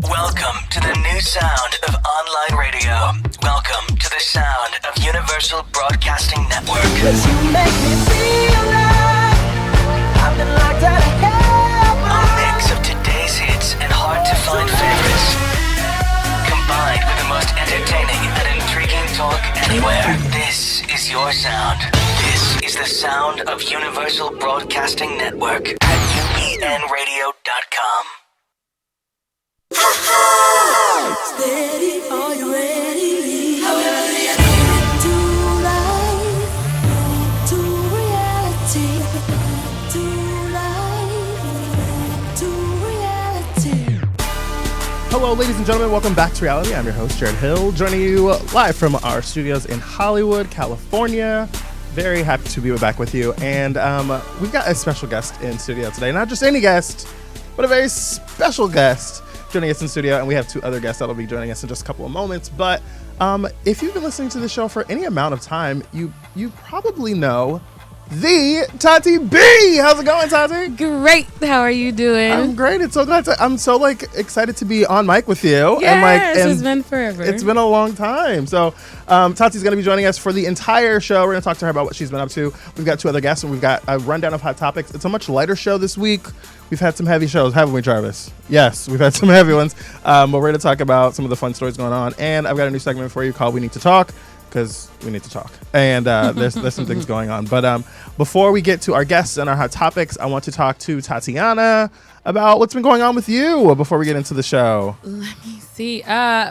Welcome to the new sound of online radio. Welcome to the sound of Universal Broadcasting Network. 'Cause you make me feel like I've been locked out of hell. A mix of today's hits and hard-to-find favorites, combined with the most entertaining and intriguing talk anywhere. This is your sound. This is the sound of Universal Broadcasting Network at UBNradio.com. Steady, are you ready? To life, to reality, to life, to reality. Hello, ladies and gentlemen. Welcome back to reality. I'm your host, Jarrett Hill, joining you live from our studios in Hollywood, California. Very happy to be back with you. And we've got a special guest in studio today. Not just any guest, but a very special guest joining us in studio, and we have two other guests that will be joining us in just a couple of moments. But if you've been listening to the show for any amount of time, you probably know the Tati B. How's it going, Tati? Great. How are you doing? I'm great. It's so glad I'm so excited to be on mic with you. Yes, it's been forever. It's been a long time. So Tati's going to be joining us for the entire show. We're going to talk to her about what she's been up to. We've got two other guests, and we've got a rundown of hot topics. It's a much lighter show this week. We've had some heavy shows, haven't we, Jarvis? Yes, we've had some heavy ones. But we're going to talk about some of the fun stories going on. And I've got a new segment for you called We Need to Talk, because we need to talk. And there's some things going on. But before we get to our guests and our hot topics, I want to talk to Tatiana about what's been going on with you before we get into the show. Let me see.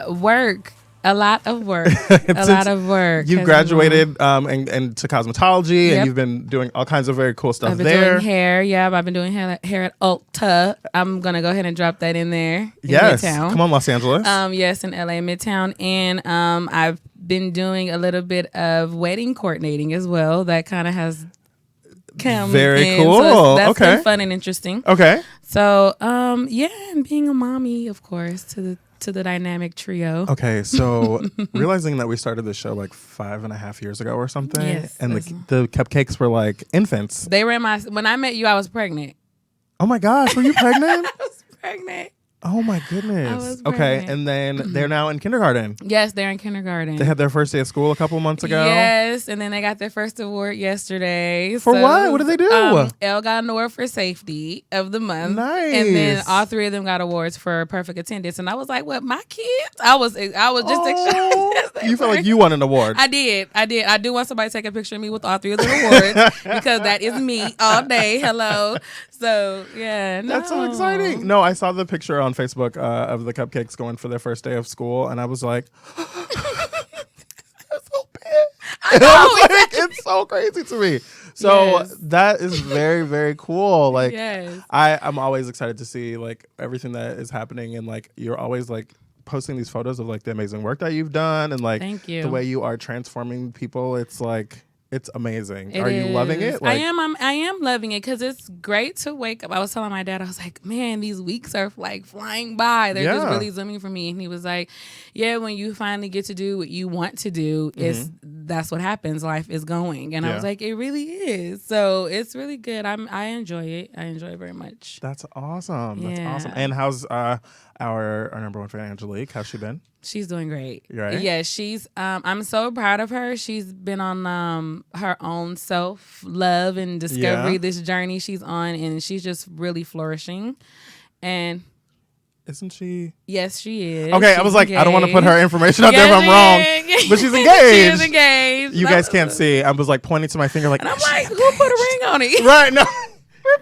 Work. A lot of work. A lot of work. You graduated into cosmetology, and you've been doing all kinds of very cool stuff there. I've been doing hair. Yeah, I've been doing hair at Ulta. I'm going to go ahead and drop that in there. Yes. Midtown. Come on, Los Angeles. Yes, in LA Midtown. And I've been doing a little bit of wedding coordinating as well. That kind of has come very in. cool. So that's okay. been fun and interesting. Okay. So, and being a mommy, of course, to the dynamic trio. Okay, so realizing that we started this show 5.5 years ago or something, yes, and the cupcakes were like infants. They were when I met you, I was pregnant. Oh my gosh, were you pregnant? I was pregnant. Oh my goodness. I was okay, pregnant. and then they're now in kindergarten. Yes, they're in kindergarten. They had their first day of school a couple months ago. Yes, and then they got their first award yesterday. For what? What did they do? Elle got an award for safety of the month. Nice. And then all three of them got awards for perfect attendance. And I was like, what, my kids? I was just excited. You felt like you won an award. I did. I do want somebody to take a picture of me with all three of the awards because that is me all day. Hello. So, yeah. That's so exciting. No, I saw the picture on Facebook of the cupcakes going for their first day of school, and I was like, that's so big. I know, it's so crazy to me. So that is very, very cool. Yes. I'm always excited to see everything that is happening, and you're always posting these photos of the amazing work that you've done, and Thank you. the way you are transforming people. It's amazing. Are you loving it? I am loving it because it's great to wake up. I was telling my dad, I was like, man, these weeks are flying by. They're just really zooming for me. And he was like, yeah, when you finally get to do what you want to do, that's what happens. Life is going. And I was like, it really is. So it's really good. I enjoy it. I enjoy it very much. That's awesome. That's Yeah. awesome. And how's our number one fan, Angelique? How's she been? She's doing great. Right? Yeah, she's I'm so proud of her. She's been on her own self-love and discovery, this journey she's on, and she's just really flourishing. And isn't she? Yes, she is. Okay, I was like, I don't want to put her information out there if I'm wrong. But she's engaged. She is engaged. You guys can't see. I was pointing to my finger and I'm like, who put a ring on it? Right, no.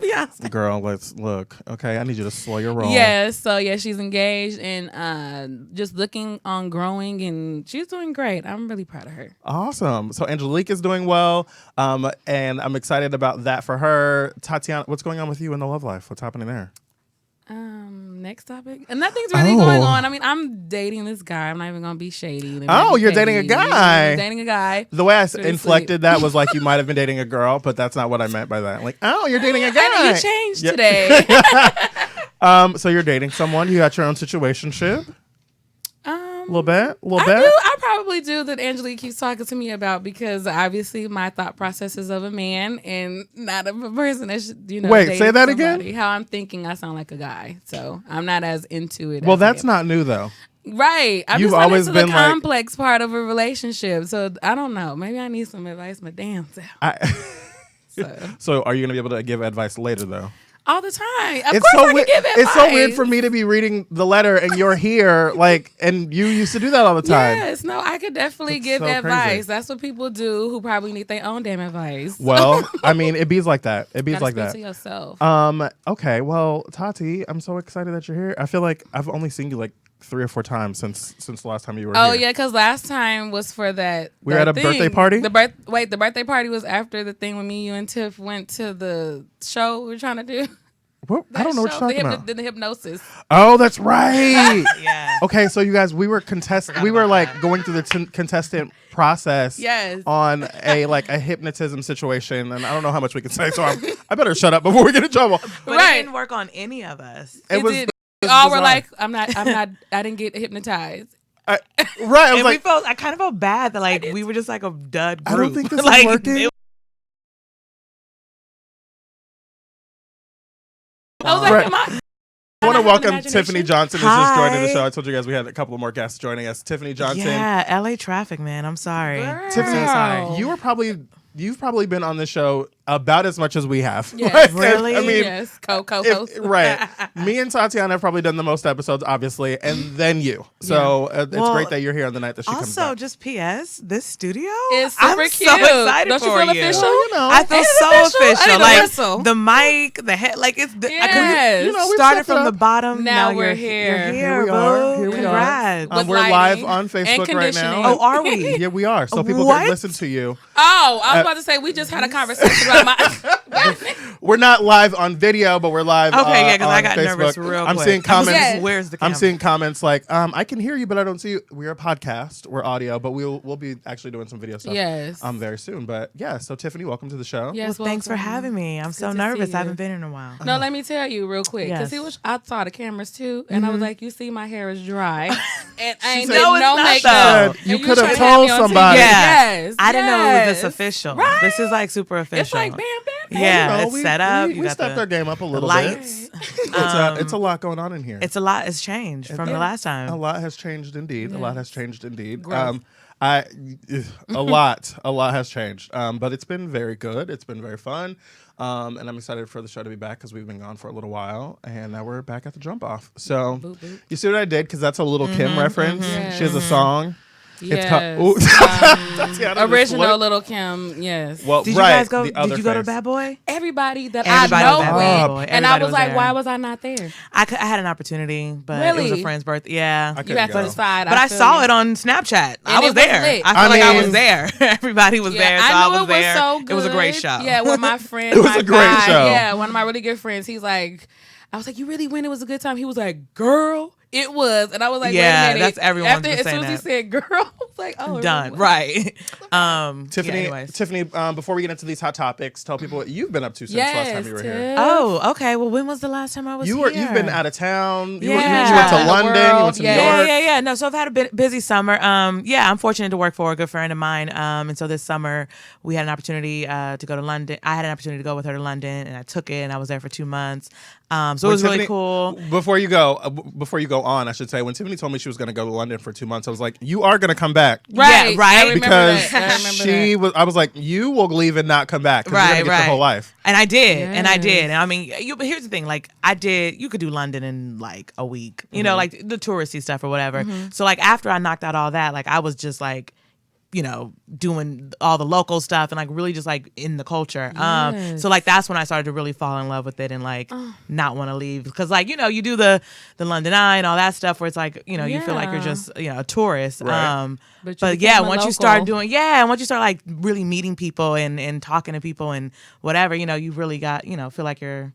Beyonce. Girl, let's look. Okay, I need you to slow your roll. Yeah, so she's engaged and just looking on growing, and she's doing great. I'm really proud of her. Awesome. So Angelique is doing well, and I'm excited about that for her. Tatiana, what's going on with you in the love life? What's happening there? Next topic. And nothing's really going on. I mean, I'm dating this guy. I'm not even going to be shady. You're dating a guy. I'm dating a guy. The way I inflected that was you might have been dating a girl, but that's not what I meant by that. You're dating a guy. You changed today. So you're dating someone. You got your own situationship. A little bit. I probably do that Angelique keeps talking to me about, because obviously my thought process is of a man and not of a person that should, Wait, date say that somebody. again? How I'm thinking, I sound like a guy, so I'm not as into it. Well, as that's him. not new though. Right. I'm You've just not always into the been like- complex part of a relationship, so I don't know. Maybe I need some advice, my damn self. So are you going to be able to give advice later though? All the time. Of It's course so I can weird. give advice. It's so weird for me to be reading the letter and you're here, like, and you used to do that all the time. Yes, no, I could definitely That's give so advice. crazy. That's what people do who probably need their own damn advice. Well, I mean, it bees like that. It bees Gotta like speak that. to yourself. Okay. Well, Tati, I'm so excited that you're here. I feel like I've only seen you like 3 or 4 times since the last time you were here. Oh yeah, because last time was for that. We were at a thing. birthday party? The birthday party was after the thing when me, you, and Tiff went to the show we were trying to do. What? I don't know what you're talking about. The hypnosis. Oh, that's right. Yeah. Okay, so you guys, we were like going through the contestant process. Yes. On a hypnotism situation, and I don't know how much we can say, so I better shut up before we get in trouble. But Right. it didn't work on any of us. It was. did. We all were bizarre. like, I didn't get hypnotized. Right. I was And like, I kind of felt bad that we were just like a dud group. I don't think this is Like, working. I was like, Right. am I? I want to have an welcome imagination? Tiffany Johnson, who's just joining the Hi. show. I told you guys we had a couple of more guests joining us. Tiffany Johnson. Yeah, LA traffic, man. I'm sorry. Girl. Tiffany, So sorry. you've probably been on this show about as much as we have. Yes. Really? I mean, Yes, co-host. right. Me and Tatiana have probably done the most episodes, obviously, and then you. So it's Well, great that you're here on the night that she comes Also, back. just PS, this studio It's I'm super so cute. excited Don't you for feel you. official? Well, you know. I feel Ain't it so official? I official. need a Like whistle. the mic, the head, like it's. Yes. You know, we've started stepped from the up. bottom. Now you're we're here. You're Here here, we are. boo. Here we are. Congrats. With We're lighting live on and Facebook right now. conditioning. Oh, are we? Yeah, we are. So people What? can listen to you. Oh, I was about to say we just had a conversation about my. We're not live on video, but we're live. Okay, yeah, 'cause I on got Facebook. nervous real I'm quick. seeing comments. Yes. Where's the I'm camera? seeing comments like, I can hear you, but I don't see you. We're a podcast. We're audio, but we'll be actually doing some video stuff. Yes. Very soon. But yeah, so Tiffany, welcome to the show. Yes, Well, thanks for welcome. having me. I'm so good to nervous. see I you. haven't been in a while. No, let me tell you real quick, because Yes. I saw the cameras too, and I was like, "You see, my hair is dry, and I ain't said- did No, it's no not, makeup." though. And You was could have trying to have told me on somebody. TV. Yeah. Yes, I didn't know it was this yes. official. Right. This is like super official. It's like bam, bam, bam. Yeah, You know, it's set up. We You got stepped the our game up a little lights. bit. It's a lot going on in here. It's a lot. It's changed from the last time. A lot has changed indeed. A lot has changed indeed. Growth. A lot has changed. But it's been very good. It's been very fun. And I'm excited for the show to be back because we've been gone for a little while, and now we're back at the jump off. So Boop, boop. you see what I did? Because that's a little Kim reference. Yes. She has a song. Yes. Ooh. Tatiana just Original flipped. Little Kim. Yes. Well, Did you right, guys go? the other Did you go to face. Bad Boy? Everybody that Everybody I was know at went, Bad Boy. and I Everybody was like, there. "Why was I not there?" I had an opportunity, but it was Really? a friend's birthday. Yeah, I You couldn't had to go. decide. but I feel saw you. it on Snapchat. I And was it was there. lit. I feel I like I mean- was there. Everybody was there, so I I knew was it was there. so good. It was a great show. Yeah, with my friend. It was my a great guy, show. Yeah, one of my really good friends. He's like, I was like, "You really went? It was a good time." He was like, "Girl, it was," and I was like, Yeah, "Wait a minute." that's everyone After, was as soon saying as he that. said "girl," I was like, "Oh, it Done. really was. Right. Tiffany, yeah, anyways. Tiffany, before we get into these hot topics, tell people what you've been up to since last Yes, time you were here. Tiff. Oh, okay. Well, when was the last time I was here? You've been out of town. You, Yeah. you went to Traveling the London. You world, went to New yeah. York. Yeah. No, so I've had a busy summer. Yeah, I'm fortunate to work for a good friend of mine. And so this summer we had an opportunity to go to London. I had an opportunity to go with her to London, and I took it, and I was there for 2 months. So it was really Tiffany- cool. Before you go on, I should say, when Tiffany told me she was going to go to London for 2 months, I was like, "You are going to come back." Right, Yeah, right. I remember Because that. I remember she that. was, I was like, "You will leave and not come back. 'Cause you're gonna get your whole life." And I did, and I Yes. did. And I mean, but here's the thing: like, you could do London in like a week, you know, like the touristy stuff or whatever. So like after I knocked out all that, like I was just like, you know, doing all the local stuff and like really just like in the culture. Yes. So like that's when I started to really fall in love with it and like not want to leave, because like, you know, you do the London Eye and all that stuff where it's like, you know, you feel like you're Yeah. just, you know, a tourist. Right. But But you yeah, became a once you local. start doing, once you start like really meeting people and talking to people and whatever, you know, you really got, you know, feel like you're,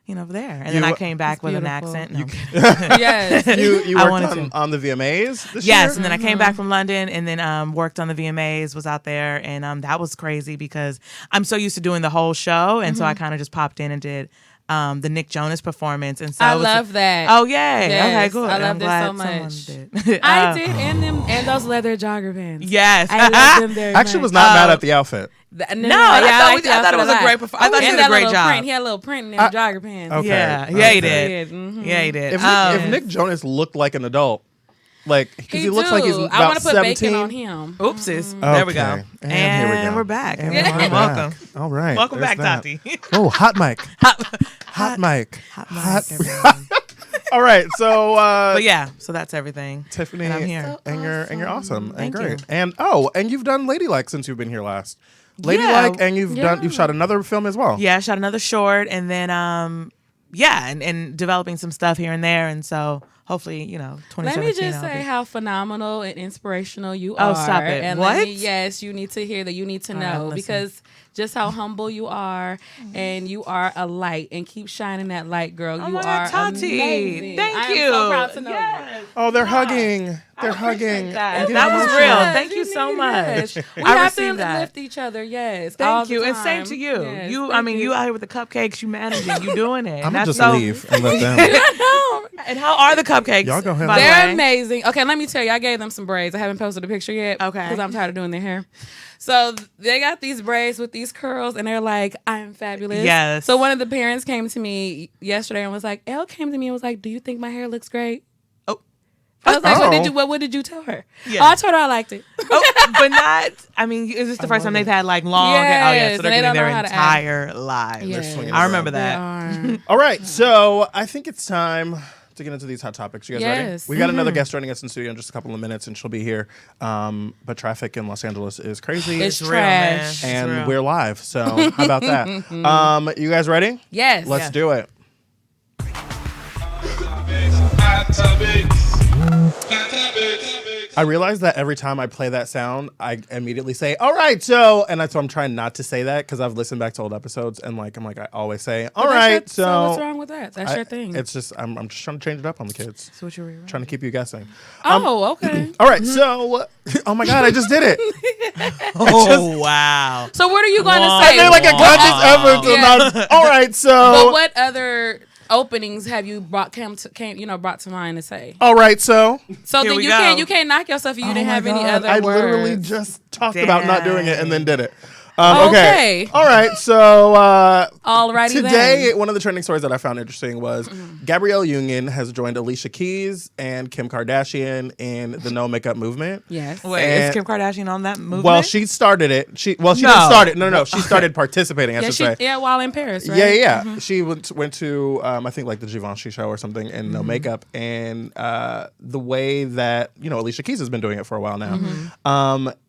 you know, there. And then I came back It's with an beautiful. accent. No. Yes. You I worked wanted on the VMAs this Yes, year? and then I came back from London and then worked on the VMAs, was out there, and that was crazy because I'm so used to doing the whole show, and so I kind of just popped in and did the Nick Jonas performance, and so I love that. Oh yay! Yes, Okay, cool. I love I'm this glad so much. someone did. I did, and those leather jogger pants. Yes, I love them very Actually, much. was not mad at the outfit. No, I thought it was a great performance. performance. I thought he did a great job. He had a little print in them jogger pants. Okay. Yeah, he Okay. did. Mhm. Yeah, he did. If Nick Jonas looked like an adult, like because he looks like he's about I want to put 17. bacon on him. Oopsies. There we go. Okay. And here we go. we're back. And Yeah. we're Welcome. back. All right. Welcome there's back, that. Tati. Oh, hot mic. Hot mic. Hot everyone. All right. So, But yeah, so that's everything. Tiffany, And I'm here. and you're awesome and Thank great. you. And you've done Ladylike since you've been here last. Ladylike, Yeah. and you've shot another film as well. Yeah, I shot another short, and then and developing some stuff here and there, and so hopefully, 2017. Let me just I'll say be- how phenomenal and inspirational you Oh, are. stop it. And What? yes, you need to hear that. You need to All right, know listen. because just how humble you are, and you are a light, and keep shining that light, girl. Oh you my are God, Tati. amazing. Thank I am you. so proud to know Yes. Oh, they're hugging. They're hugging. that. And That getting was emotional. real. Yes, Thank you so need much. it. We I have to received that. lift each other. Yes, all Thank the you, and same time. to you. Yes, You thank out here with the cupcakes, you managing, you doing it. I'm and gonna that's just so, leave and let them. And how are the cupcakes? Y'all go ahead. by the They're way? amazing. Okay, let me tell you, I gave them some braids. I haven't posted a picture yet. Okay. Because I'm tired of doing their hair. So they got these braids with these curls, and they're like, I'm fabulous. Yes. So one of the parents came to me yesterday and was like, Elle came to me and was like, do you think my hair looks great? Oh. I was like, Oh. what did you tell her? Yeah. Oh, I told her I liked it. Oh, but not. I mean, is this the first time they've had like long? hair? Oh yeah, Yes, so they're and they getting don't their know how to entire lives. Yes. swinging I it remember around. that. They are. All right, so I think it's time to get into these hot topics. You guys ready? Yes. We got another guest joining us in studio in just a couple of minutes, and she'll be here. But traffic in Los Angeles is crazy, It's real, man. trash. It's and real. we're live. So how about that? You guys ready? Yes. Let's Yeah. do it. I realize that every time I play that sound, I immediately say, "All right, so," and that's why I'm trying not to say that because I've listened back to old episodes and I always say, "All But right, that's your- so." what's wrong with that? That's your thing. It's just I'm just trying to change it up on the kids, So what you rewrite? trying to keep you guessing. Oh, okay. All right, so oh my god, I just did it. Oh wow. So what are you going to Wow. say? I made like a conscious effort to Yeah. not. All right, But so what other openings have you brought to mind to say? all right, so So Here then we you go. can't knock yourself if you didn't Oh my have any God, other I words. literally just talked about not doing it and then did it. Okay. All right. So Alrighty today, then. one of the trending stories that I found interesting was Gabrielle Union has joined Alicia Keys and Kim Kardashian in the no makeup movement. Yes. Wait, And- is Kim Kardashian on that movement? Well, she started it. She No. didn't start it. No. She started participating. I Yeah, should say. while in Paris, right? Yeah. She went to I think like the Givenchy show or something in no makeup, and the way that Alicia Keys has been doing it for a while now,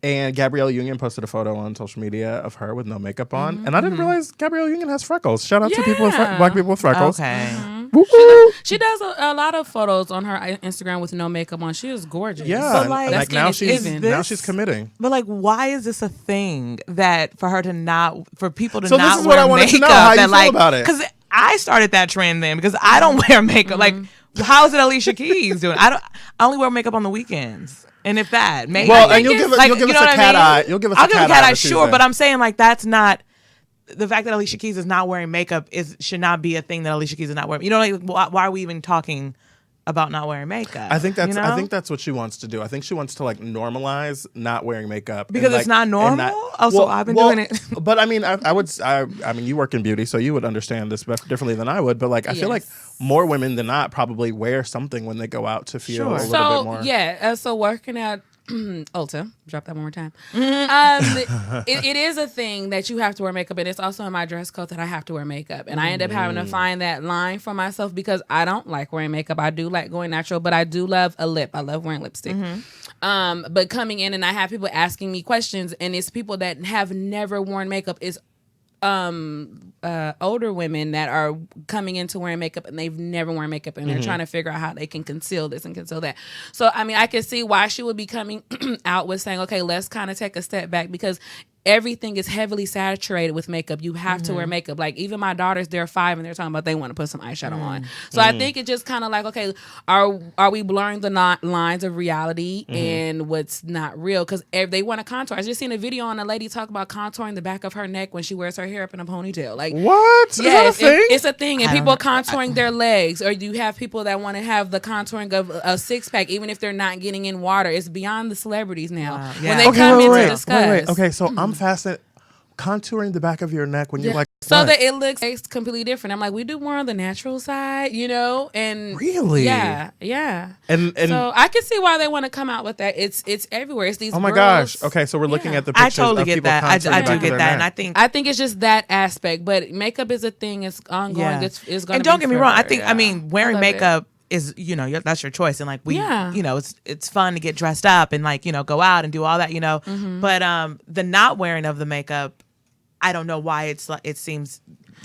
and Gabrielle Union posted a photo on social media of her with no makeup on, and I didn't realize Gabrielle Union has freckles. Shout out to people with Yeah. black people with freckles. Okay. Woo-hoo. She does a lot of photos on her Instagram with no makeup on. She is gorgeous. Yeah, But, and, like, like that now skin is she's even. now she's committing. But like, why is this a thing that for people to So not this is what wear I wanted to know, makeup? how you that, feel like, about it. Because I started that trend then because I don't wear makeup. Like, how is it Alicia Keys doing? I only wear makeup on the weekends, and if that, maybe. Well, and you'll give us Like, a you know what I cat mean? eye. You'll give us I'll a give cat a cat eye eye, for sure, Tuesday. but I'm saying like that's not. The fact that Alicia Keys is not wearing makeup should not be a thing that Alicia Keys is not wearing. You know, like why are we even talking about not wearing makeup? I think that's you know? I think that's what she wants to do. I think she wants to like normalize not wearing makeup Because and, it's like, not and normal? So I've been doing it. But I mean, I mean, you work in beauty, so you would understand this differently than I would. But like, I feel like Yes. more women than not probably wear something when they go out to feel a Sure. little bit more. So working at Ulta, drop that one more time. It is a thing that you have to wear makeup, and it's also in my dress code that I have to wear makeup. And I end up having to find that line for myself because I don't like wearing makeup. I do like going natural, but I do love a lip. I love wearing lipstick. But coming in and I have people asking me questions, and it's people that have never worn makeup. Is older women that are coming into wearing makeup and they've never worn makeup and they're trying to figure out how they can conceal this and conceal that. So I mean, I can see why she would be coming out with saying, okay, let's kind of take a step back, because everything is heavily saturated with makeup. You have to wear makeup. Like even my daughters, they're 5 and they're talking about they want to put some eyeshadow on. So I think it's just kind of like, okay, are we blurring the lines of reality and what's not real? Because if they want to contour, I just seen a video on a lady talk about contouring the back of her neck when she wears her hair up in a ponytail. Like what? Yes, Is that a thing? it's a thing. And people contouring their legs, or you have people that want to have the contouring of a 6-pack, even if they're not getting in water. It's beyond the celebrities now. Wow. When Yeah. they come in to discuss. Wait. Okay, so I'm fascinated. Contouring the back of your neck when you're like, so what? that it looks completely different. I'm like, we do more on the natural side, and Really? yeah. and So I can see why they want to come out with that. It's everywhere. It's these. oh my girls. gosh. Okay, so we're looking Yeah. at the I pictures totally of get people that. I contouring the do back of get their that, and neck. I think it's just that aspect, but makeup is a thing. It's ongoing. Yeah. It's going. And don't get me wrong. I forever. think I mean wearing love it. makeup is that's your choice, and like we Yeah. it's fun to get dressed up and like go out and do all that but the not wearing of the makeup, I don't know why it seems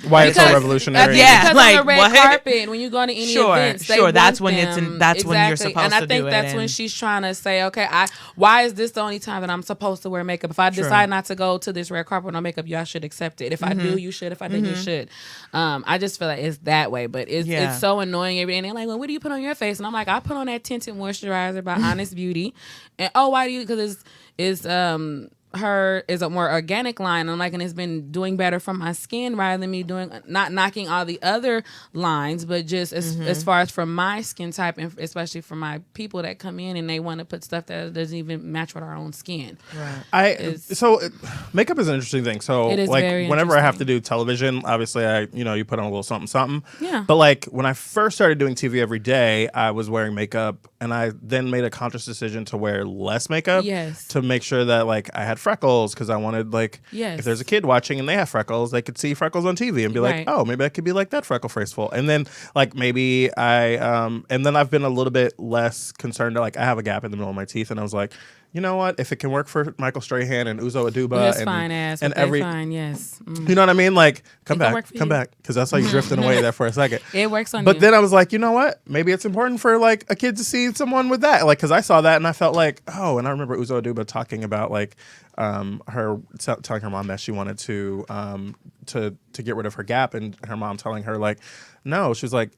Why it's so Because- revolutionary. Yeah. because like, on the red what? carpet, when you go to any events, they that's want when them. that's when you're Exactly. supposed and I to think do it, that's when and- she's trying to say, okay, why is this the only time that I'm supposed to wear makeup? If I decide not to go to this red carpet with no makeup, y'all should accept it. If I do, you should. If I didn't, you should. I just feel like it's that way, but it's so annoying every day. And they're like, well, what do you put on your face? And I'm like, I put on that tinted moisturizer by Honest Beauty. And why do you? Because it's her is a more organic line. I'm like, and it's been doing better for my skin rather than me not knocking all the other lines, but just as far as for my skin type, and especially for my people that come in and they want to put stuff that doesn't even match with our own skin. Right. Makeup is an interesting thing. So It is like very whenever I have to interesting. do television, obviously you put on a little something. Yeah. But like when I first started doing TV every day, I was wearing makeup, and I then made a conscious decision to wear less makeup. Yes. To make sure that like I had freckles, because I wanted like Yes. if there's a kid watching and they have freckles, they could see freckles on TV and be like, Right. oh, maybe I could be like that freckle faceful. And then like maybe and then I've been a little bit less concerned. Like I have a gap in the middle of my teeth, and I was like, you know what? If it can work for Michael Strahan and Uzo Aduba That's and fine ass. and But every fine, yes. you know what I mean? Like, come It can back, work for come you. back, because I saw you drifting away there for a second. It works on But you. then I was like, you know what? Maybe it's important for like a kid to see someone with that, like, because I saw that and I felt like, oh, and I remember Uzo Aduba talking about like her telling her mom that she wanted to get rid of her gap, and her mom telling her like, no, she was like,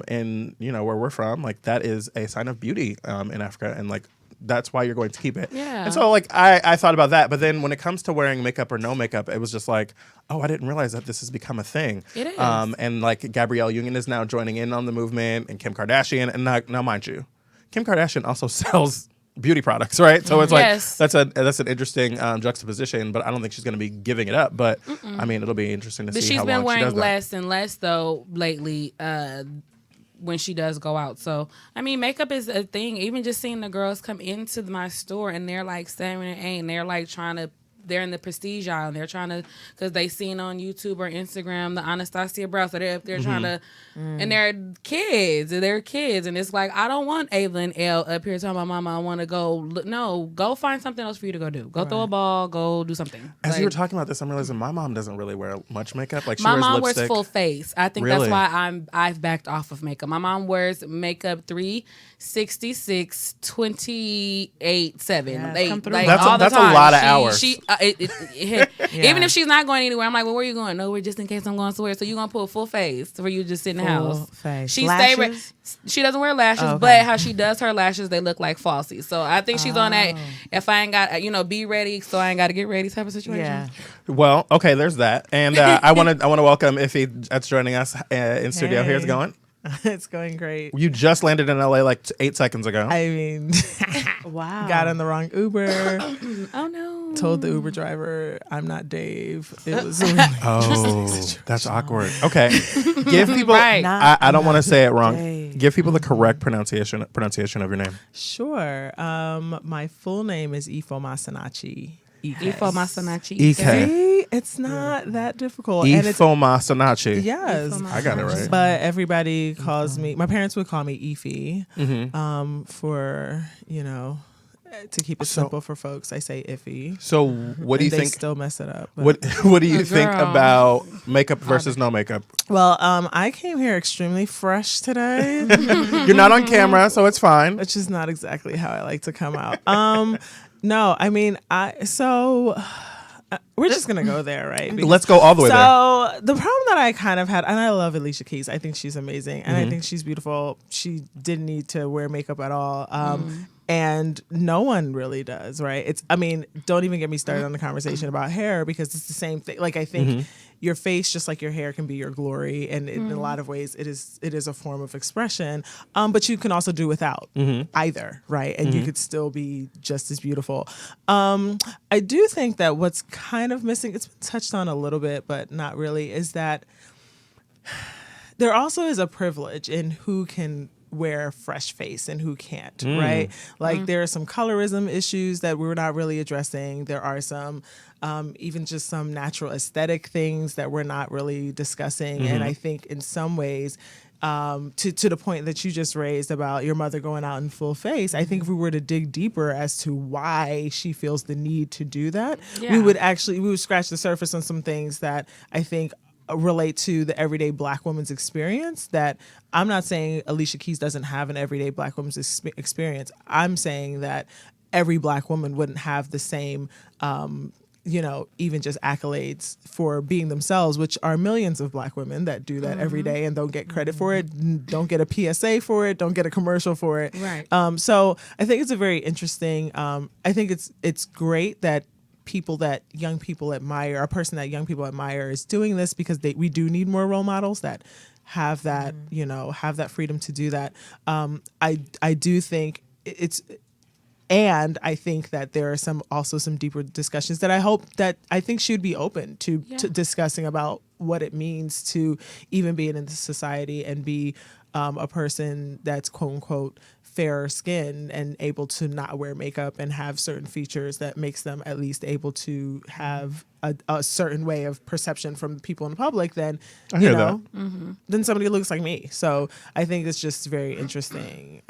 in where we're from, like that is a sign of beauty in Africa, and like that's why you're going to keep it. Yeah. And so like I thought about that, but then when it comes to wearing makeup or no makeup, it was just like, oh, I didn't realize that this has become a thing. It is. And like Gabrielle Union is now joining in on the movement, and Kim Kardashian, and now mind you, Kim Kardashian also sells beauty products, right? So it's Yes. like that's an interesting juxtaposition, but I don't think she's going to be giving it up. But I mean, it'll be interesting to But see she's how been long she does wearing that. less and less though lately. When she does go out. So, I mean, makeup is a thing. Even just seeing the girls come into my store and they're like 7 and 8 and they're like they're in the prestige aisle and they're trying to, because they seen on YouTube or Instagram the Anastasia brows. So they're trying to, and they're kids. And it's like, I don't want Ava and Elle up here telling my mama I want to go. No, go find something else for you to go do. Go throw a ball, go do something. As Like, you were talking about this, I'm realizing my mom doesn't really wear much makeup. Like she my wears mom lipstick. wears full face. I think Really? that's why I've backed off of makeup. My mom wears makeup 366 28 7 Yeah, Like, come through. like That's all the a time. lot of hours. She even if she's not going anywhere, I'm like, well, where you going? Nowhere, just in case I'm going somewhere. So you gonna pull full face where you just sit in the Full house. face. She Lashes? she doesn't wear lashes, Okay. but how she does her lashes, they look like falsies. So I think she's on that. If I ain't got be ready, so I ain't got to get ready type of situation. Yeah. Well, okay, there's that, and I want to welcome Iffy that's joining us in studio. Hey. Here's going. It's going great. You just landed in LA like 8 seconds ago. I mean, Wow. got in the wrong Uber, Oh no. told the Uber driver I'm not Dave. It was a really Oh, that's awkward. Okay, give people. Right. I don't want to say it wrong. Dave. Give people the correct pronunciation of your name. sure. My full name is Ifo Masanachi. Ifo Masanachi. Ike. See, it's not that difficult. And it's Ifo Masanachi. yes. Ifo I got it right. But everybody calls me. My parents would call me Ify. Mm-hmm. For to keep it So- simple for folks, I say Iffy. So, what do you And they think? still mess it up. but- What do you think girl. about makeup versus no makeup? Well, I came here extremely fresh today, You're not on camera, so it's fine. which is not exactly how I like to come out. No, I mean, We're just gonna go there, right? Let's go all the way there. So the problem that I kind of had, and I love Alicia Keys. I think she's amazing, and I think she's beautiful. She didn't need to wear makeup at all, and no one really does, right? Don't even get me started on the conversation about hair because it's the same thing. Like I think your face, just like your hair, can be your glory, and in a lot of ways, it is a form of expression. But you can also do without either, right? And you could still be just as beautiful. I do think that what's kind of missing, it's been touched on a little bit, but not really, is that there also is a privilege in who can wear fresh face and who can't, right? Like there are some colorism issues that we're not really addressing. There are some even just some natural aesthetic things that we're not really discussing. And I think in some ways, to the point that you just raised about your mother going out in full face, I think if we were to dig deeper as to why she feels the need to do that, we would scratch the surface on some things that I think relate to the everyday Black woman's experience. That I'm not saying Alicia Keys doesn't have an everyday Black woman's experience. I'm saying that every Black woman wouldn't have the same even just accolades for being themselves, which are millions of Black women that do that every day and don't get credit for it, don't get a PSA for it, don't get a commercial for it. Right. So I think it's a very interesting, I think it's great that young people admire, a person that young people admire is doing this, because we do need more role models that have that, have that freedom to do that. I do think and I think that there are also some deeper discussions that I think should be open to discussing about what it means to even be in this society and be a person that's quote unquote fairer skin and able to not wear makeup and have certain features that makes them at least able to have a certain way of perception from people in the public than than somebody who looks like me. So I think it's just very interesting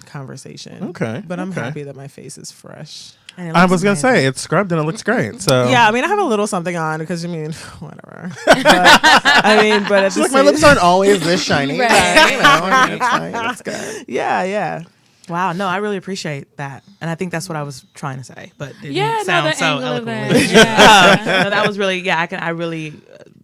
conversation. Okay. But I'm happy that my face is fresh. I was going to say, it's scrubbed and it looks great. So yeah, I have a little something on because, whatever. But it's like my lips aren't always this shiny. Right. It's fine. It's good. Yeah. Wow, no, I really appreciate that, and I think that's what I was trying to say, but it Yeah, didn't sound so angle of eloquently. that. Yeah. No, that was really, I really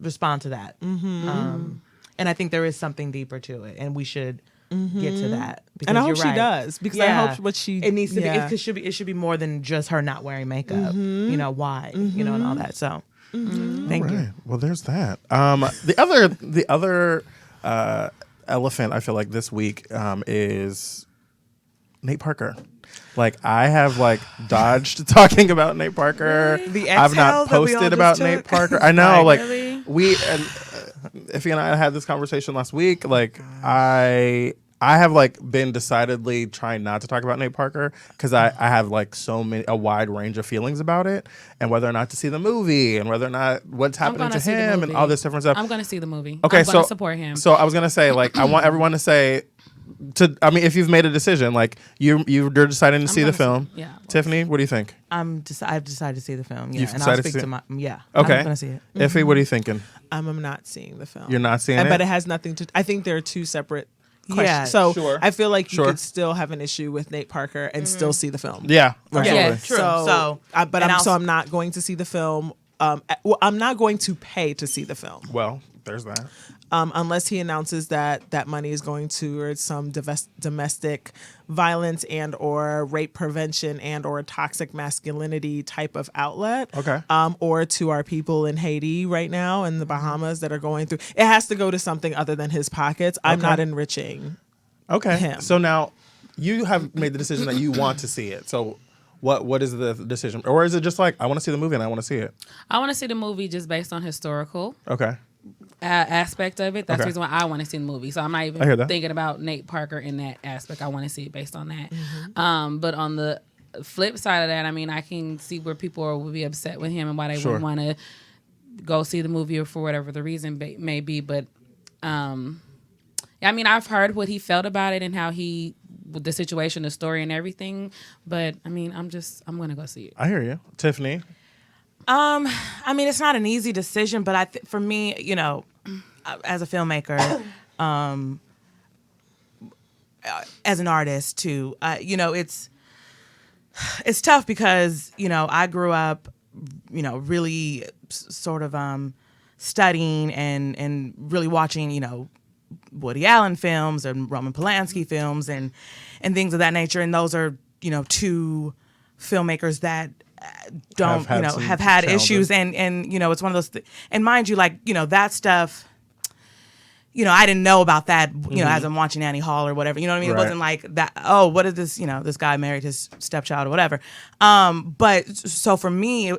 respond to that, and I think there is something deeper to it, and we should get to that. Because and I hope you're right. she does, because I hope what she it needs to be. It should be more than just her not wearing makeup. Why? And all that. So, thank you. Well, there's that. The other elephant I feel like this week is Nate Parker. Like I have dodged talking about Nate Parker. The I've not exhales that we all posted just about took. Nate Parker. I know, Really? we and Iffy and I had this conversation last week. I have been decidedly trying not to talk about Nate Parker because I have a wide range of feelings about it, and whether or not to see the movie, and whether or not what's happening to him, and all this different stuff. I'm going to see the movie. Okay, I'm going to support him. So I was going to say, I want everyone to say, if you've made a decision, you're deciding to see the film. Tiffany, what do you think? I've decided to see the film. Yeah, You've and I'll decided speak to see to it? my Okay. I'm gonna see it. Iffy, what are you thinking? I'm not seeing the film. You're not seeing it? But it has nothing to. I think there are two separate questions. Yeah, so sure. I feel like you Sure. could still have an issue with Nate Parker and still see the film. Yeah, absolutely. Yeah, true. So And I'm not going to see the film. I'm not going to pay to see the film. Well, there's that. Unless he announces that money is going towards some domestic violence and or rape prevention and or toxic masculinity type of outlet. Okay. Or to our people in Haiti right now and the Bahamas that are going through. It has to go to something other than his pockets. I'm not enriching him. So now you have made the decision that you want to see it. So what is the decision? Or is it just I want to see the movie and I want to see it? I want to see the movie just based on historical Okay. aspect of it. That's Okay. the reason why I want to see the movie. So I'm not I hear even that. thinking about Nate Parker in that aspect. I want to see it based on that. Mm-hmm. But on the flip side of that, I can see where people would be upset with him and why they Sure. wouldn't want to go see the movie or for whatever the reason may be. But I've heard what he felt about it and how the situation, the story, and everything. But I'm gonna go see it. I hear you. Tiffany? It's not an easy decision, but for me, as a filmmaker, as an artist too, it's tough because I grew up really sort of studying and really watching, Woody Allen films and Roman Polanski films and things of that nature. And those are, two filmmakers that don't, have had issues. And it's one of those, and mind you, like, that stuff, I didn't know about that, as I'm watching Annie Hall or whatever. You know what I mean? Right. It wasn't like that, oh, what is this, this guy married his stepchild or whatever. But so for me,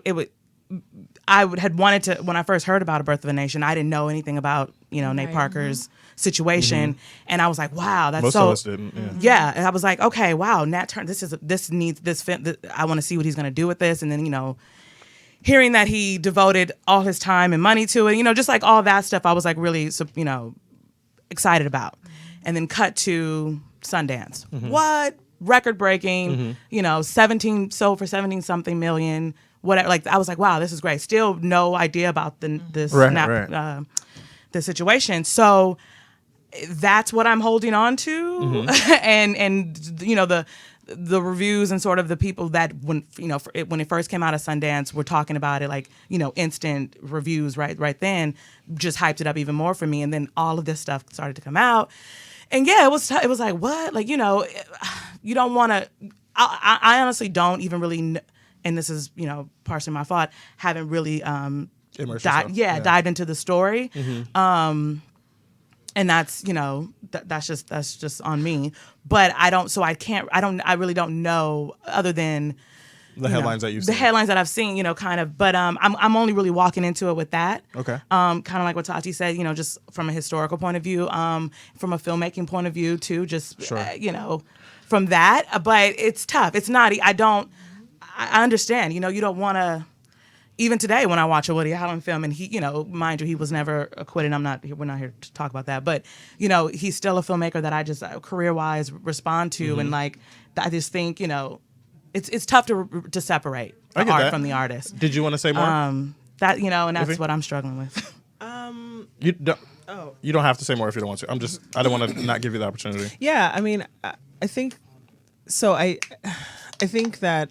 I had wanted to, when I first heard about A Birth of a Nation, I didn't know anything about, Nate Parker's situation. And I was like, wow, that's Most of us didn't. Yeah. And I was like, okay, wow, Nat Turner, I want to see what he's going to do with this. And then, hearing that he devoted all his time and money to it, just like all that stuff, I was like really, excited about. And then cut to Sundance. What? Record breaking, 17 sold for 17 something million, whatever. Like, I was like, wow, this is great. Still no idea about this situation. So that's what I'm holding on to. and the reviews and sort of the people that when it first came out of Sundance were talking about it, like, instant reviews right then, just hyped it up even more for me. And then all of this stuff started to come out. And yeah, it was like, what? Like, you don't want to, I honestly don't even really, and this is, partially my fault, haven't really dived into the story. And that's, that's just on me. But I really don't know, other than the headlines that you've seen. The headlines that I've seen, kind of. But I'm only really walking into it with that. Okay. Kind of like what Tati said, just from a historical point of view, from a filmmaking point of view too, just, from that. But it's tough. It's not, I understand, you don't want to, even today when I watch a Woody Allen film, and he, mind you, he was never acquitted. We're not here to talk about that, but he's still a filmmaker that I just career-wise respond to, and like I just think it's tough to separate the art from the artist. Did you want to say more? And that's what I'm struggling with. You don't have to say more if you don't want to. I don't want to not give you the opportunity. Yeah, I mean, I think so. I think that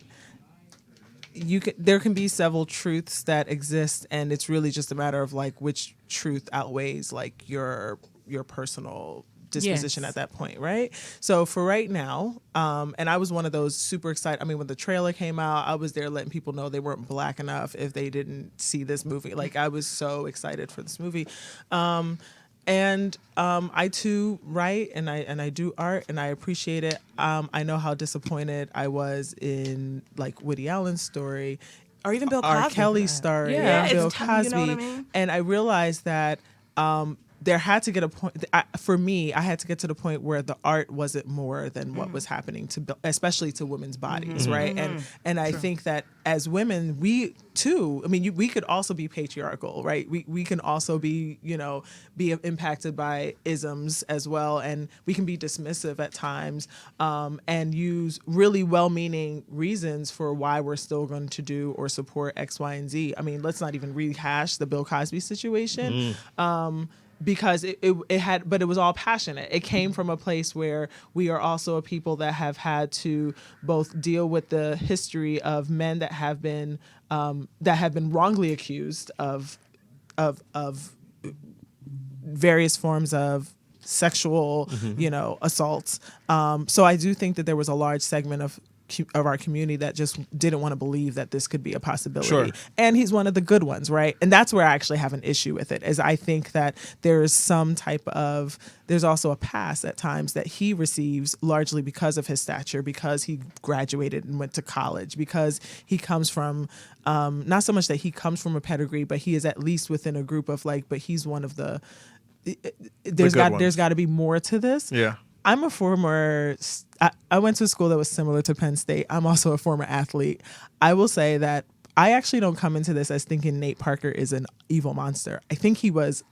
there can be several truths that exist, and it's really just a matter of like which truth outweighs like your personal disposition at that point, right? So for right now, and I was one of those super excited. I mean, when the trailer came out, I was there letting people know they weren't Black enough if they didn't see this movie. Like, I was so excited for this movie. And I too write and I do art and I appreciate it. I know how disappointed I was in like Woody Allen's story, or even Bill Cosby, R. Kelly's story, Bill Cosby, you know what I mean? And I realized that there had to get a point. For me, I had to get to the point where the art wasn't more than what was happening especially to women's bodies, right? And I think that as women, we too. I mean, we could also be patriarchal, right? We can also be be impacted by isms as well, and we can be dismissive at times, and use really well-meaning reasons for why we're still going to do or support X, Y, and Z. I mean, let's not even rehash the Bill Cosby situation. Because it was all passionate. It came from a place where we are also a people that have had to both deal with the history of men that have been wrongly accused of various forms of sexual, assaults. So I do think that there was a large segment of our community that just didn't want to believe that this could be a possibility. Sure. And he's one of the good ones, right? And that's where I actually have an issue with it, is I think that there's also a pass at times that he receives largely because of his stature, because he graduated and went to college, because he comes from, not so much that he comes from a pedigree, but he is at least within a group of but he's one of there's got to be more to this. Yeah. I'm a former, I went to a school that was similar to Penn State. I'm also a former athlete. I will say that I actually don't come into this as thinking Nate Parker is an evil monster. I think he was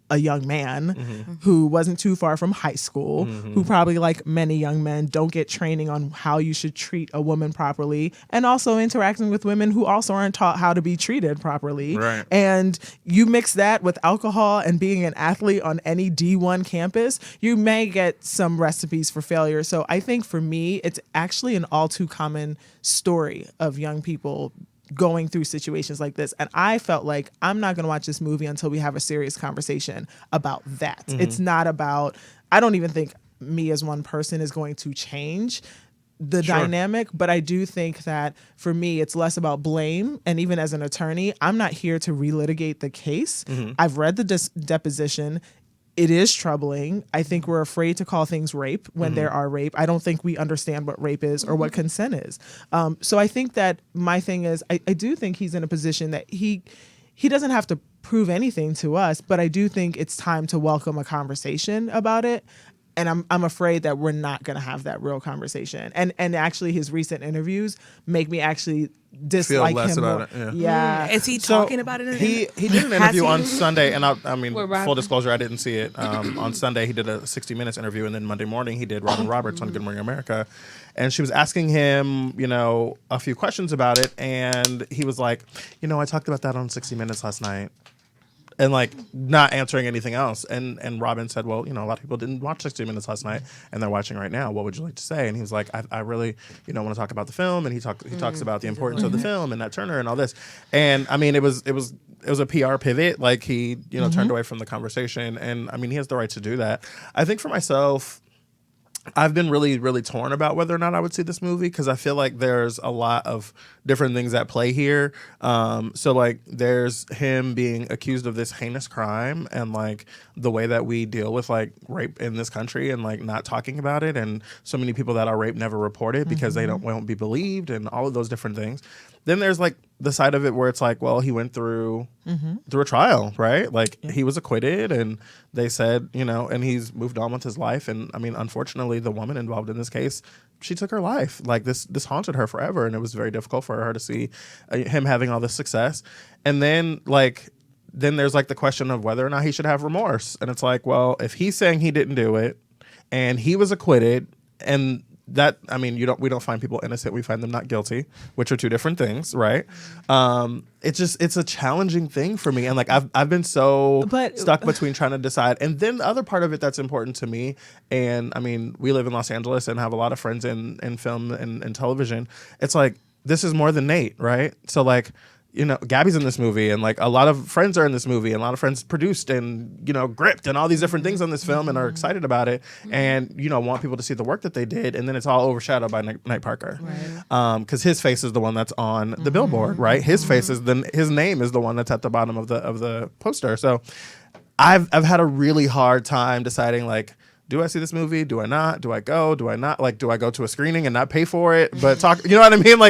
a young man who wasn't too far from high school, who probably, like many young men, don't get training on how you should treat a woman properly, and also interacting with women who also aren't taught how to be treated properly. Right. And you mix that with alcohol and being an athlete on any D1 campus, you may get some recipes for failure. So I think for me, it's actually an all too common story of young people going through situations like this. And I felt like I'm not going to watch this movie until we have a serious conversation about that. It's not about, I don't even think me as one person is going to change the dynamic, but I do think that for me, it's less about blame. And even as an attorney, I'm not here to relitigate the case. I've read the deposition. It is troubling. I think we're afraid to call things rape when there are rape. I don't think we understand what rape is or what consent is. So I think that my thing is, I do think he's in a position that he doesn't have to prove anything to us, but I do think it's time to welcome a conversation about it. And I'm afraid that we're not going to have that real conversation. And actually, his recent interviews make me actually dislike Feel less him about more. it. Yeah. Is he talking about it? He did an interview on Sunday, and I mean, Robin? full disclosure, I didn't see it. On Sunday, he did a 60 Minutes interview, and then Monday morning, he did Robin Roberts on Good Morning America, and she was asking him, a few questions about it, and he was like, I talked about that on 60 Minutes last night. And not answering anything else. And Robin said, well, a lot of people didn't watch 60 Minutes last night and they're watching right now. What would you like to say? And he was like, I really, want to talk about the film. And he talks about the importance of the film and Nat Turner and all this. And I mean, it was a PR pivot. He, turned away from the conversation. And I mean, he has the right to do that. I think for myself, I've been really, really torn about whether or not I would see this movie because I feel like there's a lot of different things at play here. So there's him being accused of this heinous crime and the way that we deal with rape in this country and not talking about it, and so many people that are raped never report it because they won't be believed and all of those different things. Then there's the side of it where it's well, he went through a trial, right? He was acquitted, and they said, and he's moved on with his life. And I mean, unfortunately, the woman involved in this case, she took her life. This haunted her forever, and it was very difficult for her to see him having all this success. And then then there's the question of whether or not he should have remorse. And it's well, if he's saying he didn't do it, and he was acquitted, and that, I mean, we don't find people innocent, we find them not guilty, which are two different things, right? It's a challenging thing for me, and I've been stuck between trying to decide. And then the other part of it that's important to me, and I mean, we live in Los Angeles and have a lot of friends in film and television. It's this is more than Nate, right? So Gabby's in this movie, and a lot of friends are in this movie, and a lot of friends produced and gripped and all these different things on this film and are excited about it, and want people to see the work that they did, and then it's all overshadowed by Night Parker, because his face is the one that's on the billboard, right? His face is his name is the one that's at the bottom of the poster. So I've had a really hard time deciding do I see this movie? Do I not? Do I go? Do I not? Do I go to a screening and not pay for it? But talk, you know what I mean?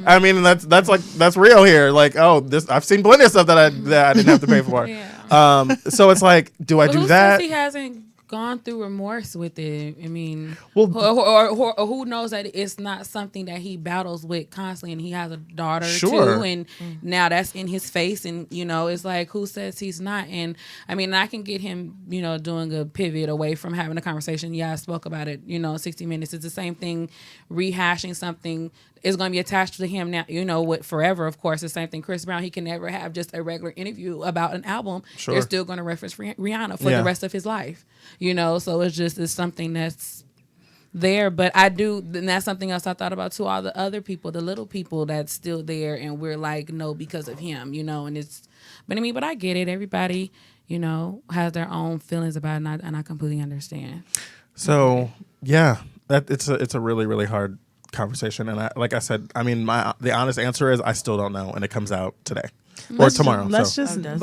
I mean, that's real here. I've seen plenty of stuff that I didn't have to pay for. So it's do I do that? He hasn't gone through remorse with it. I mean, or who knows that it's not something that he battles with constantly, and he has a daughter too, and now that's in his face, and it's who says he's not? And I mean, I can get him, doing a pivot away from having a conversation. Yeah, I spoke about it. 60 Minutes. It's the same thing, rehashing something is going to be attached to him now, with forever, of course. The same thing, Chris Brown, he can never have just a regular interview about an album. Sure. They're still going to reference Rihanna for the rest of his life, so it's something that's there. But and that's something else I thought about too, all the other people, the little people that's still there, and we're no, because of him, but I get it. Everybody, has their own feelings about it, and I completely understand. So, yeah, it's a really, really hard conversation, and like I said, I mean, the honest answer is I still don't know, and it comes out today or tomorrow.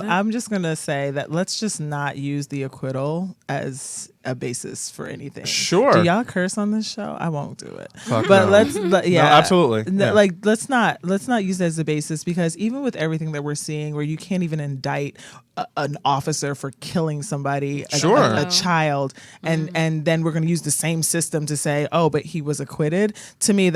I'm just gonna say that let's just not use the acquittal as a basis for anything. Sure. Do y'all curse on this show? I won't do it. Fuck but no. yeah, no, absolutely. Yeah. Let's not use it as a basis, because even with everything that we're seeing, where you can't even indict an officer for killing somebody, a child, and then we're going to use the same system to say, oh, but he was acquitted. To me,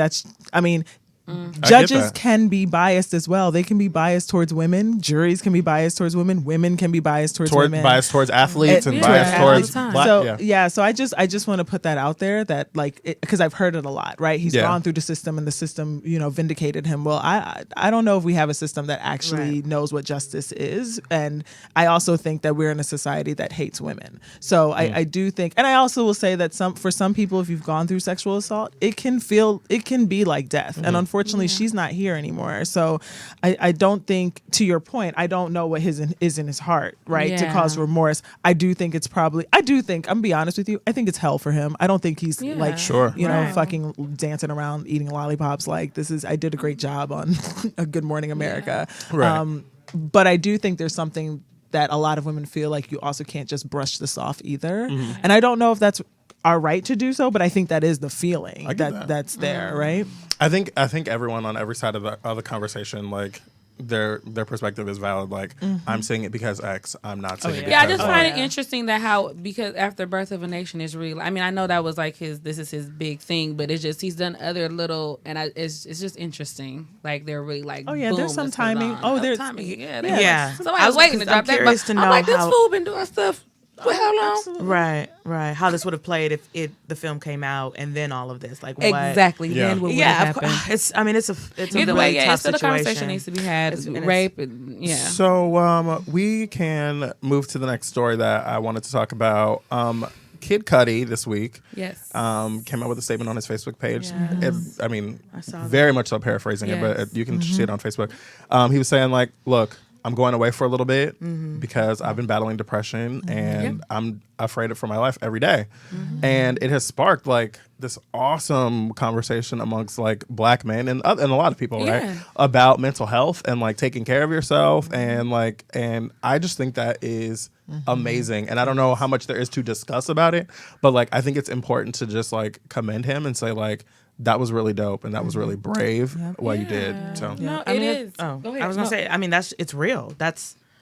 judges can be biased as well. They can be biased towards women. Juries can be biased towards women. Women can be biased towards women. Biased towards athletes and biased towards black. So I just want to put that out there, that because I've heard it a lot, right? He's gone through the system, and the system, vindicated him. Well, I don't know if we have a system that actually knows what justice is, and I also think that we're in a society that hates women. So I do think, and I also will say that for some people, if you've gone through sexual assault, it can be like death, and unfortunately, unfortunately, she's not here anymore. So I don't think, to your point, I don't know what is in his heart, right? To cause remorse. I'm gonna be honest with you, I think it's hell for him. I don't think he's like, Sure. you know, fucking dancing around eating lollipops. Like, I did a great job on a Good Morning America. Right. But I do think there's something that a lot of women feel like you also can't just brush this off either. And I don't know if that's our right to do so, but I think that is the feeling that's there, right? I think everyone on every side of the conversation, like, their perspective is valid. Like, I'm saying it because X, I'm not saying it because I just find it interesting that because after Birth of a Nation is really, I mean, I know that was like this is his big thing, but it's just, he's done other little, and it's just interesting. Like, they're really like, boom, there's some let's put it timing. on. There's timing. Yeah. Somebody was waiting to drop that. Curious to know I'm like, this how- fool been doing stuff for how long? Right. How this would have played if the film came out and then all of this, like what? Exactly. Yeah. Then what would Yeah, have of happened? course. It's a Either really way, tough still the situation. conversation needs to be had. And Rape, So we can move to the next story that I wanted to talk about. Kid Cudi this week Yes. came out with a statement on his Facebook page. Yes. I mean, saw that. very much so paraphrasing it, but you can see it on Facebook. He was saying, like, look, I'm going away for a little bit because I've been battling depression and I'm afraid for my life every day. And it has sparked like this awesome conversation amongst like Black men and a lot of people, right? About mental health and like taking care of yourself and I just think that is amazing. And I don't know how much there is to discuss about it, but like I think it's important to just like commend him and say like, that was really dope and that was really brave what you did. So No, I mean, it is. Oh, Go ahead. I was gonna say. I mean, it's real.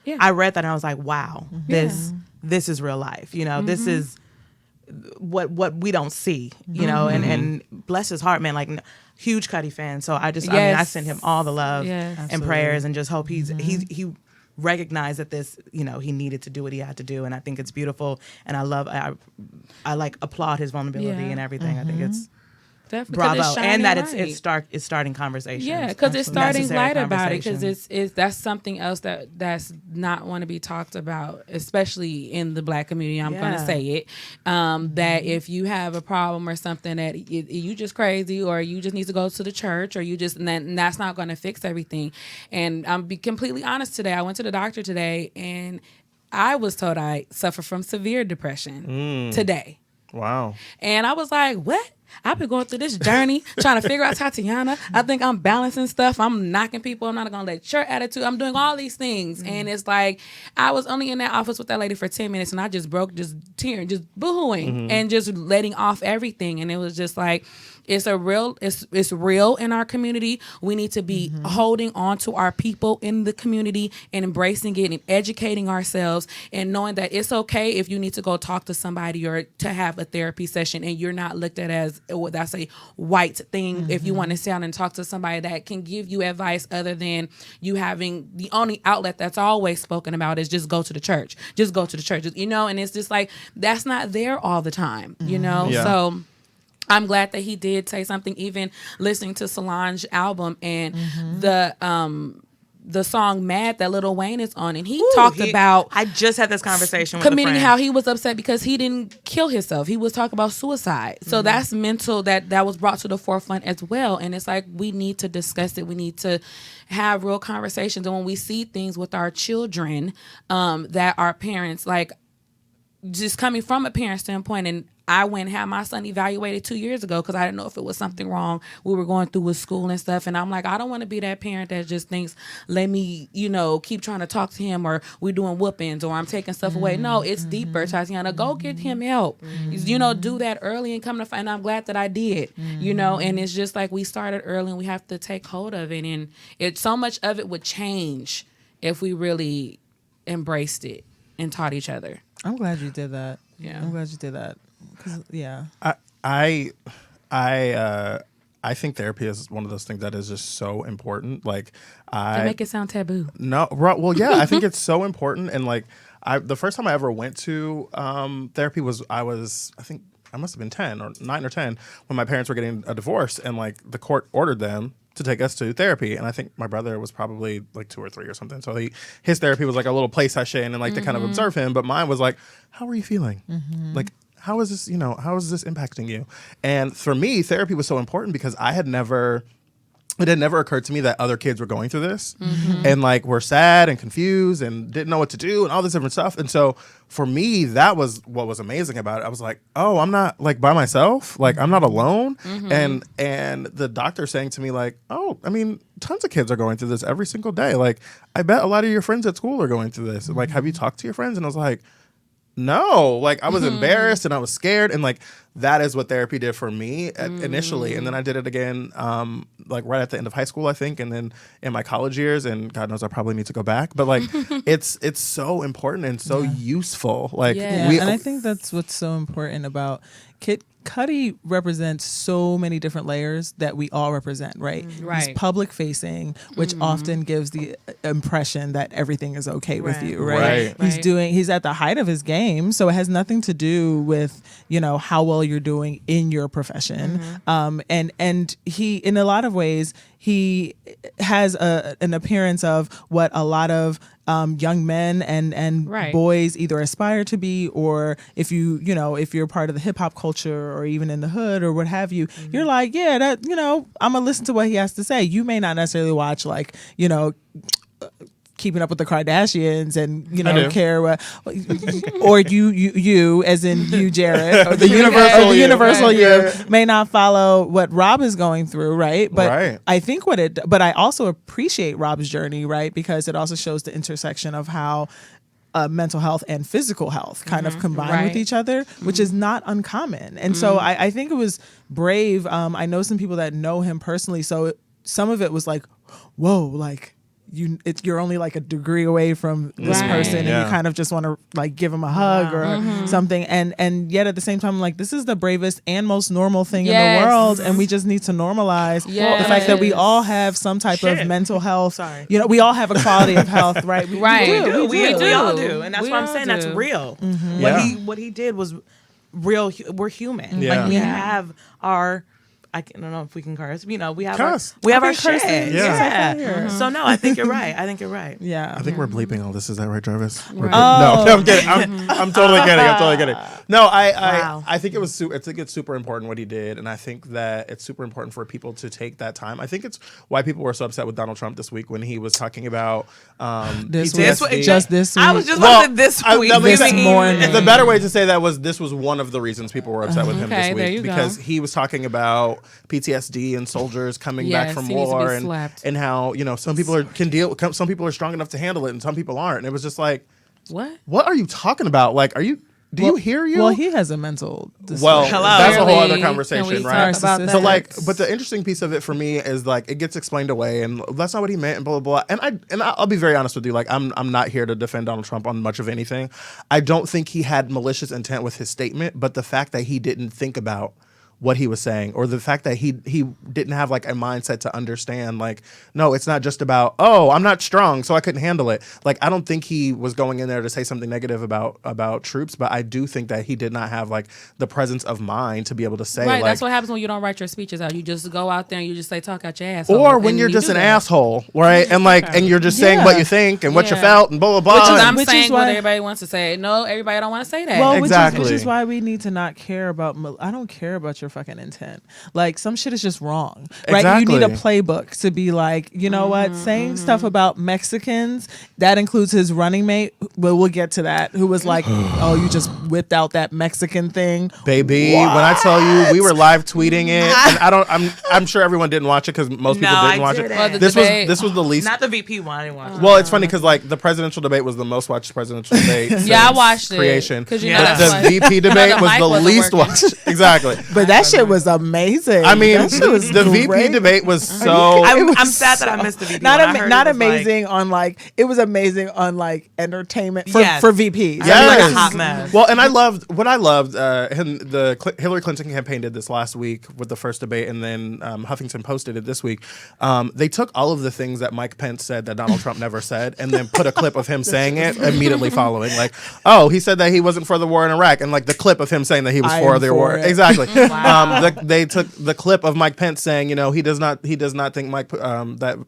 Yeah. I read that and I was like, wow, this is real life. You know, this is what we don't see. You know, and bless his heart, man. Like, huge Cudi fan. So I mean, I send him all the love and prayers and just hope he recognized that this, you know, he needed to do what he had to do, and I think it's beautiful. And I like applaud his vulnerability and everything. I think it's. Definitely. Bravo, and that it's starting conversations. Yeah, because it's starting Necessary light about it. Because conversation. that's something else that's not want to be talked about, especially in the Black community. I'm going to say it. That if you have a problem or something that you just crazy, or you just need to go to the church, or you just and that's not going to fix everything. And I'm be completely honest today. I went to the doctor today, and I was told I suffer from severe depression today. wow. And I was like, what? I've been going through this journey trying to figure out Tatiana. I think I'm balancing stuff. I'm knocking people. I'm not going to let your attitude. I'm doing all these things. And it's like, I was only in that office with that lady for 10 minutes and I just broke, just tearing, just boohooing and just letting off everything. And it was just like, it's real in our community. We need to be holding on to our people in the community and embracing it and educating ourselves and knowing that it's okay if you need to go talk to somebody or to have a therapy session and you're not looked at as that's a white thing. If you want to sit down and talk to somebody that can give you advice other than you having the only outlet that's always spoken about is just go to the church. Just go to the church, you know, and it's just like that's not there all the time, you know? Yeah. So I'm glad that he did say something, even listening to Solange's album and the song Mad that Lil Wayne is on. And he talked about... I just had this conversation with committing a friend. how he was upset because he didn't kill himself. He was talking about suicide. So that's mental, that was brought to the forefront as well. And it's like, we need to discuss it. We need to have real conversations. And when we see things with our children, that our parents, like, just coming from a parent standpoint, and I went and had my son evaluated 2 years ago because I didn't know if it was something wrong we were going through with school and stuff. And I'm like, I don't want to be that parent that just thinks, let me, you know, keep trying to talk to him, or we're doing whoopings, or I'm taking stuff away. No, it's deeper, Tatiana. Go get him help. You know, do that early and come to find. And I'm glad that I did, you know, and it's just like we started early and we have to take hold of it. And so much of it would change if we really embraced it and taught each other. I'm glad you did that. Yeah. I'm glad you did that. 'Cause, yeah. I think therapy is one of those things that is just so important. Like, To make it sound taboo. No, right, well, yeah, I think it's so important. And like, the first time I ever went to therapy was I think I must have been 10 or 9 or 10 when my parents were getting a divorce, and like the court ordered them to take us to therapy. And I think my brother was probably like 2 or 3 or something. So his therapy was like a little play session and like to kind of observe him. But mine was like, how are you feeling? Like, how is this, how is this impacting you? And for me, therapy was so important because I had never it had never occurred to me that other kids were going through this and like were sad and confused and didn't know what to do and all this different stuff. And so for me, that was what was amazing about it. I was like, oh, I'm not like by myself. Like I'm not alone. And the doctor saying to me like, oh, I mean, tons of kids are going through this every single day. Like I bet a lot of your friends at school are going through this. Like, have you talked to your friends? And I was like, no, like I was embarrassed and I was scared, and like that is what therapy did for me initially, and then I did it again like right at the end of high school, I think, and then in my college years, and God knows I probably need to go back, but like it's so important and so useful. Like and I think that's what's so important about Cudi represents so many different layers that we all represent, right? He's public facing, which often gives the impression that everything is okay with you, right? He's at the height of his game, so it has nothing to do with, you know, how well you're doing in your profession. And he, in a lot of ways, he has an appearance of what a lot of young men and boys either aspire to be, or if you're part of the hip hop culture or even in the hood or what have you, you're like, yeah, that, you know, I'm gonna listen to what he has to say. You may not necessarily watch like, you know, Keeping Up with the Kardashians and, you know, care what, or you as in you, Jarrett, or the universal you may not follow what Rob is going through, right? But I think but I also appreciate Rob's journey, right? Because it also shows the intersection of how mental health and physical health kind of combine with each other, which is not uncommon. And so I think it was brave. I know some people that know him personally, so some of it was like, whoa, like, you're only like a degree away from this person, and you kind of just want to like give him a hug or something, and yet at the same time, I'm like, this is the bravest and most normal thing in the world, and we just need to normalize the fact that we all have some type of mental health. You know, we all have a quality of health, right? We all do, and that's why I'm saying that's real. What he did was real. We're human. Like we have our. I don't know if we can curse. You know, we have our shit. So no, I think you're right. I think we're bleeping all this. Is that right, Jarvis? No, I'm kidding. I'm totally kidding. No, I think it's super important what he did, and I think that it's super important for people to take that time. I think it's why people were so upset with Donald Trump this week when he was talking about this week. I was just about this week. This morning. The better way to say that was this was one of the reasons people were upset with him this week, because he was talking about PTSD and soldiers coming back from war, and how, you know, some people some people are strong enough to handle it and some people aren't. And it was just like, what are you talking about? Like, do you hear you? Well, he has a mental disorder. Well, that's a whole other conversation, right? So like, but the interesting piece of it for me is like, it gets explained away, and that's not what he meant, and blah blah blah. And I'll be very honest with you, like I'm not here to defend Donald Trump on much of anything. I don't think he had malicious intent with his statement, but the fact that he didn't think about what he was saying, or the fact that he didn't have like a mindset to understand, like, no, it's not just about, oh, I'm not strong, so I couldn't handle it. Like, I don't think he was going in there to say something negative about troops, but I do think that he did not have like the presence of mind to be able to say, right, like, that's what happens when you don't write your speeches out. You just go out there and you just say, talk out your ass. Or when you're just an asshole, right? And like, and you're just saying what you think and what you felt and blah blah blah. Which is what everybody wants to say. No, everybody don't want to say that. Well, which is why we need to not care about. I don't care about your fucking intent. Like, some shit is just wrong, right? Exactly. You need a playbook to be like, you know what, saying stuff about Mexicans, that includes his running mate, but we'll get to that, who was like, oh, you just whipped out that Mexican thing, baby. What? When I tell you, we were live tweeting it, and I'm sure everyone didn't watch it because most people didn't watch it. Well, this was the least. Not the VP one. I didn't watch it. Well, it's funny because like the presidential debate was the most watched presidential debate. I watched creation. Because the VP debate was the least watched. Exactly. But that shit was amazing. I mean, the VP debate was so. I'm sad that I missed the VP. Not amazing on like, it was amazing on like entertainment for VPs. Yes. Like a hot mess. Well, and I loved the Hillary Clinton campaign did this last week with the first debate, and then Huffington Post did it this week. They took all of the things that Mike Pence said that Donald Trump never said, and then put a clip of him saying it immediately following. Like, oh, he said that he wasn't for the war in Iraq, and like the clip of him saying that he was for the war. Exactly. Wow. They took the clip of Mike Pence saying, he does not think Vladimir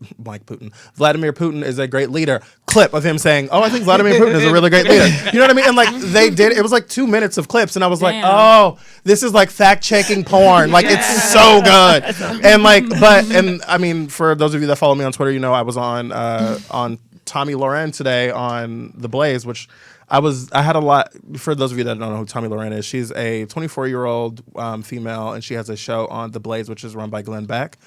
Putin is a great leader. Clip of him saying, I think Vladimir Putin is a really great leader. You know what I mean? And like they did, it was like 2 minutes of clips, and I was like, oh, this is like fact checking porn. Like it's so good. And like, and I mean, for those of you that follow me on Twitter, I was on Tommy Loren today on The Blaze, which I had a lot. For those of you that don't know who Tommy Loren is, she's a 24-year-old female, and she has a show on The Blaze, which is run by Glenn Beck.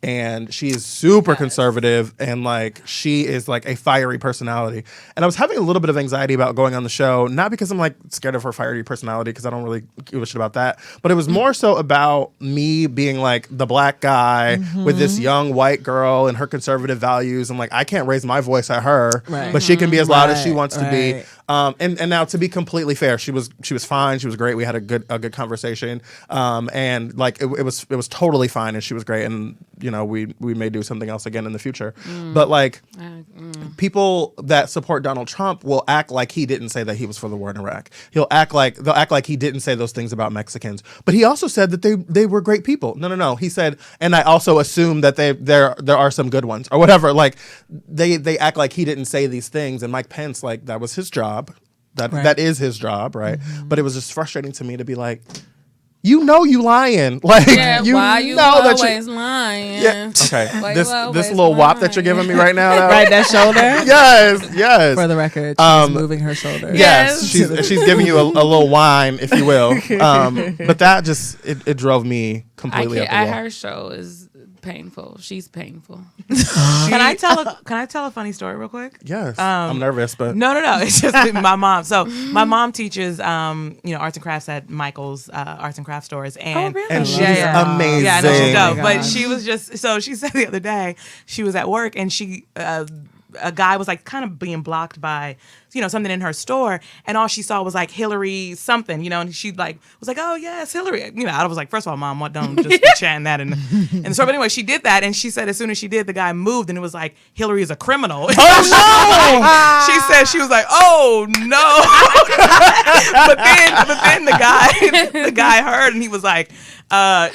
And she is super conservative, and like she is like a fiery personality. And I was having a little bit of anxiety about going on the show, not because I'm like scared of her fiery personality, because I don't really give a shit about that, but it was more so about me being like the black guy with this young white girl and her conservative values. I'm like, I can't raise my voice at her, but she can be as loud as she wants to be. And now, to be completely fair, she was fine. She was great. We had a good conversation, and like it was totally fine, and she was great. And we may do something else again in the future. But like people that support Donald Trump will act like he didn't say that he was for the war in Iraq. They'll act like he didn't say those things about Mexicans. But he also said that they were great people. No. He said, and I also assume that there are some good ones or whatever. Like they act like he didn't say these things. And Mike Pence, like that was his job. That is his job, right? But it was just frustrating to me to be like, you lying. Like why you always lying? Yeah. Okay. This little wop that you're giving me right now. Right, that shoulder? Yes. For the record, she's moving her shoulder. Yes. She's giving you a little whine, if you will. But that just it drove me completely up the wall. Her show is painful. She's painful. Can I tell a funny story real quick? Yes. I'm nervous, but no. It's just my mom. So my mom teaches arts and crafts at Michael's arts and craft stores, and and she's amazing. Yeah, I know she's dope. But she was she said the other day she was at work, and a guy was like kind of being blocked by something in her store, and all she saw was like Hillary something, and she like was like, oh yes, Hillary. I was like, first of all, Mom, what, don't just be chanting that in the store. But anyway, she did that, and she said as soon as she did, the guy moved, and it was like, Hillary is a criminal. Oh no! She said she was like, oh no. but then the guy heard, and he was like, he said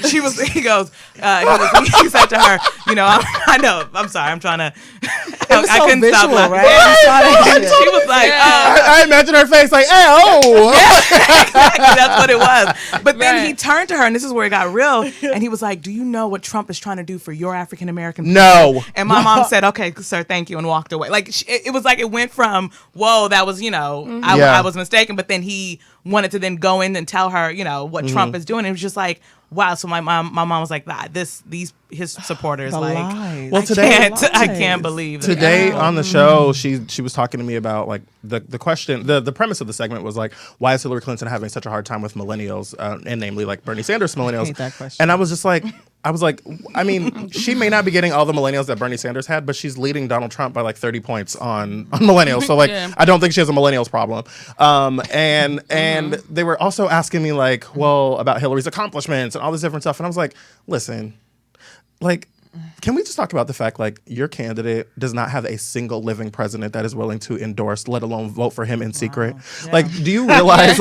to her, I know, I'm sorry, I'm trying to, I couldn't stop laughing. Right? She was like, I imagine her face like, hey, oh. Exactly, that's what it was. But then he turned to her, and this is where it got real, and he was like, do you know what Trump is trying to do for your African American people? No. And my mom said, okay, sir, thank you, and walked away. Like, it was like it went from, whoa, that was, I was mistaken, but then he wanted to then go in and tell her, what Trump is doing. It was just like, wow. So my mom was like, his supporters, like, lies. Well, today I can't believe that. Today on the show, she was talking to me about like the question, the premise of the segment was like, why is Hillary Clinton having such a hard time with millennials, and namely like Bernie Sanders millennials? I hate that question. And I was just like, I mean, she may not be getting all the millennials that Bernie Sanders had, but she's leading Donald Trump by like 30 points on millennials. So like, I don't think she has a millennials problem. And they were also asking me like, well, about Hillary's accomplishments and all this different stuff. And I was like, listen, like, can we just talk about the fact like your candidate does not have a single living president that is willing to endorse, let alone vote for him in secret? Yeah. Like, do you realize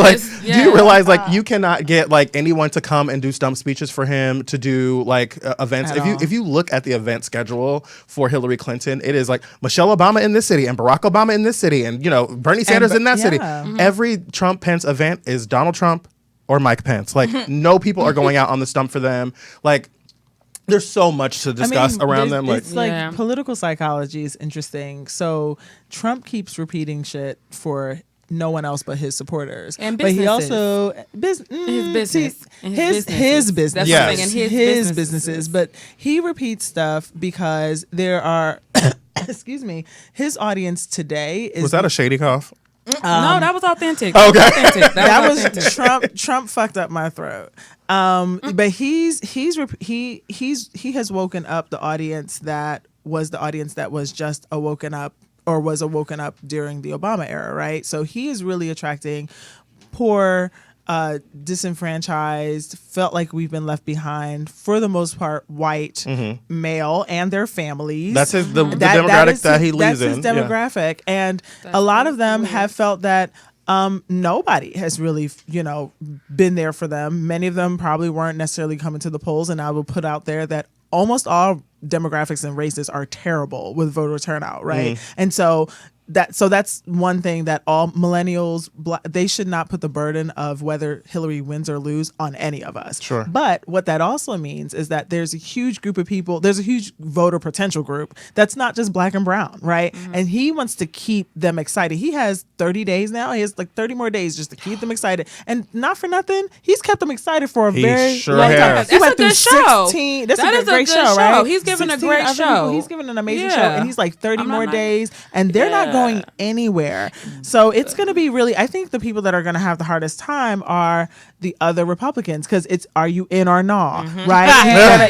like you cannot get like anyone to come and do stump speeches for him, to do like events? If you look at the event schedule for Hillary Clinton, it is like Michelle Obama in this city and Barack Obama in this city and Bernie Sanders in that city. Every Trump Pence event is Donald Trump or Mike Pence. Like no people are going out on the stump for them. Like, there's so much to discuss around them. It's like political psychology is interesting. So Trump keeps repeating shit for no one else but his supporters. And businesses. But he also his business. His business. Yes. And his businesses. But he repeats stuff because there are excuse me, his audience today is. Was that a shady cough? No, that was authentic. Okay. That was Trump. Trump fucked up my throat. But he has woken up the audience that was just awoken up or was awoken up during the Obama era, right? So he is really attracting poor, disenfranchised, felt like we've been left behind, for the most part, white male and their families. That's the demographic that he leads in. That's his demographic. Yeah. And a lot of them have felt that nobody has really, been there for them. Many of them probably weren't necessarily coming to the polls. And I will put out there that almost all demographics and races are terrible with voter turnout, right? And so that's one thing that all millennials, they should not put the burden of whether Hillary wins or lose on any of us. Sure. But what that also means is that there's a huge group of people, there's a huge voter potential group that's not just black and brown, right? And he wants to keep them excited. He has 30 days now. He has like 30 more days just to keep them excited. And not for nothing, he's kept them excited for a very sure long time. has. He That's went a good through show. 16. That's That a is a great good show, show. right? He's given a 16 great other show. people. He's given an amazing show. Yeah. And he's like 30 I'm not more mad. days. And they're not Yeah. going anywhere. So it's going to be really, I think the people that are going to have the hardest time are the other Republicans, because it's, are you in or not, right?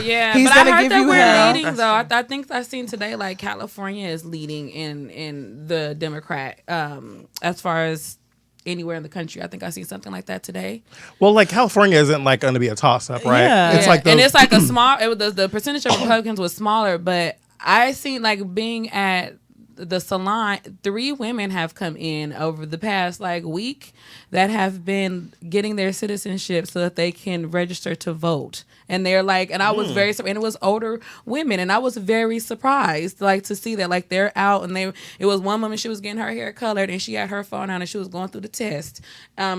He's but gonna I heard give that you we're hell. leading though. I think I seen today like California is leading in the Democrat as far as anywhere in the country. I think I seen something like that today. Well, like California isn't like going to be a toss up, right? Yeah. It's like and those- it's like a small. The percentage of Republicans was smaller, but I seen like being at the salon, 3 women have come in over the past like week that have been getting their citizenship so that they can register to vote. And they're like, and I was and it was older women, and I was very surprised like to see that like they're out, and it was one woman, she was getting her hair colored and she had her phone out and she was going through the test,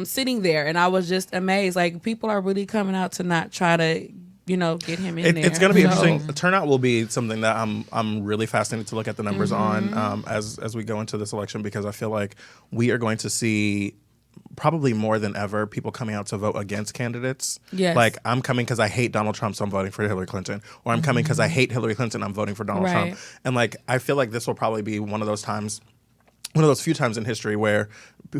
sitting there, and I was just amazed. Like people are really coming out to not try to get him in there. It's going to be interesting. Turnout will be something that I'm really fascinated to look at the numbers on as we go into this election, because I feel like we are going to see probably more than ever people coming out to vote against candidates. Yes. Like I'm coming because I hate Donald Trump, so I'm voting for Hillary Clinton, or I'm coming because I hate Hillary Clinton, I'm voting for Donald Trump. And like I feel like this will probably be one of those few times in history where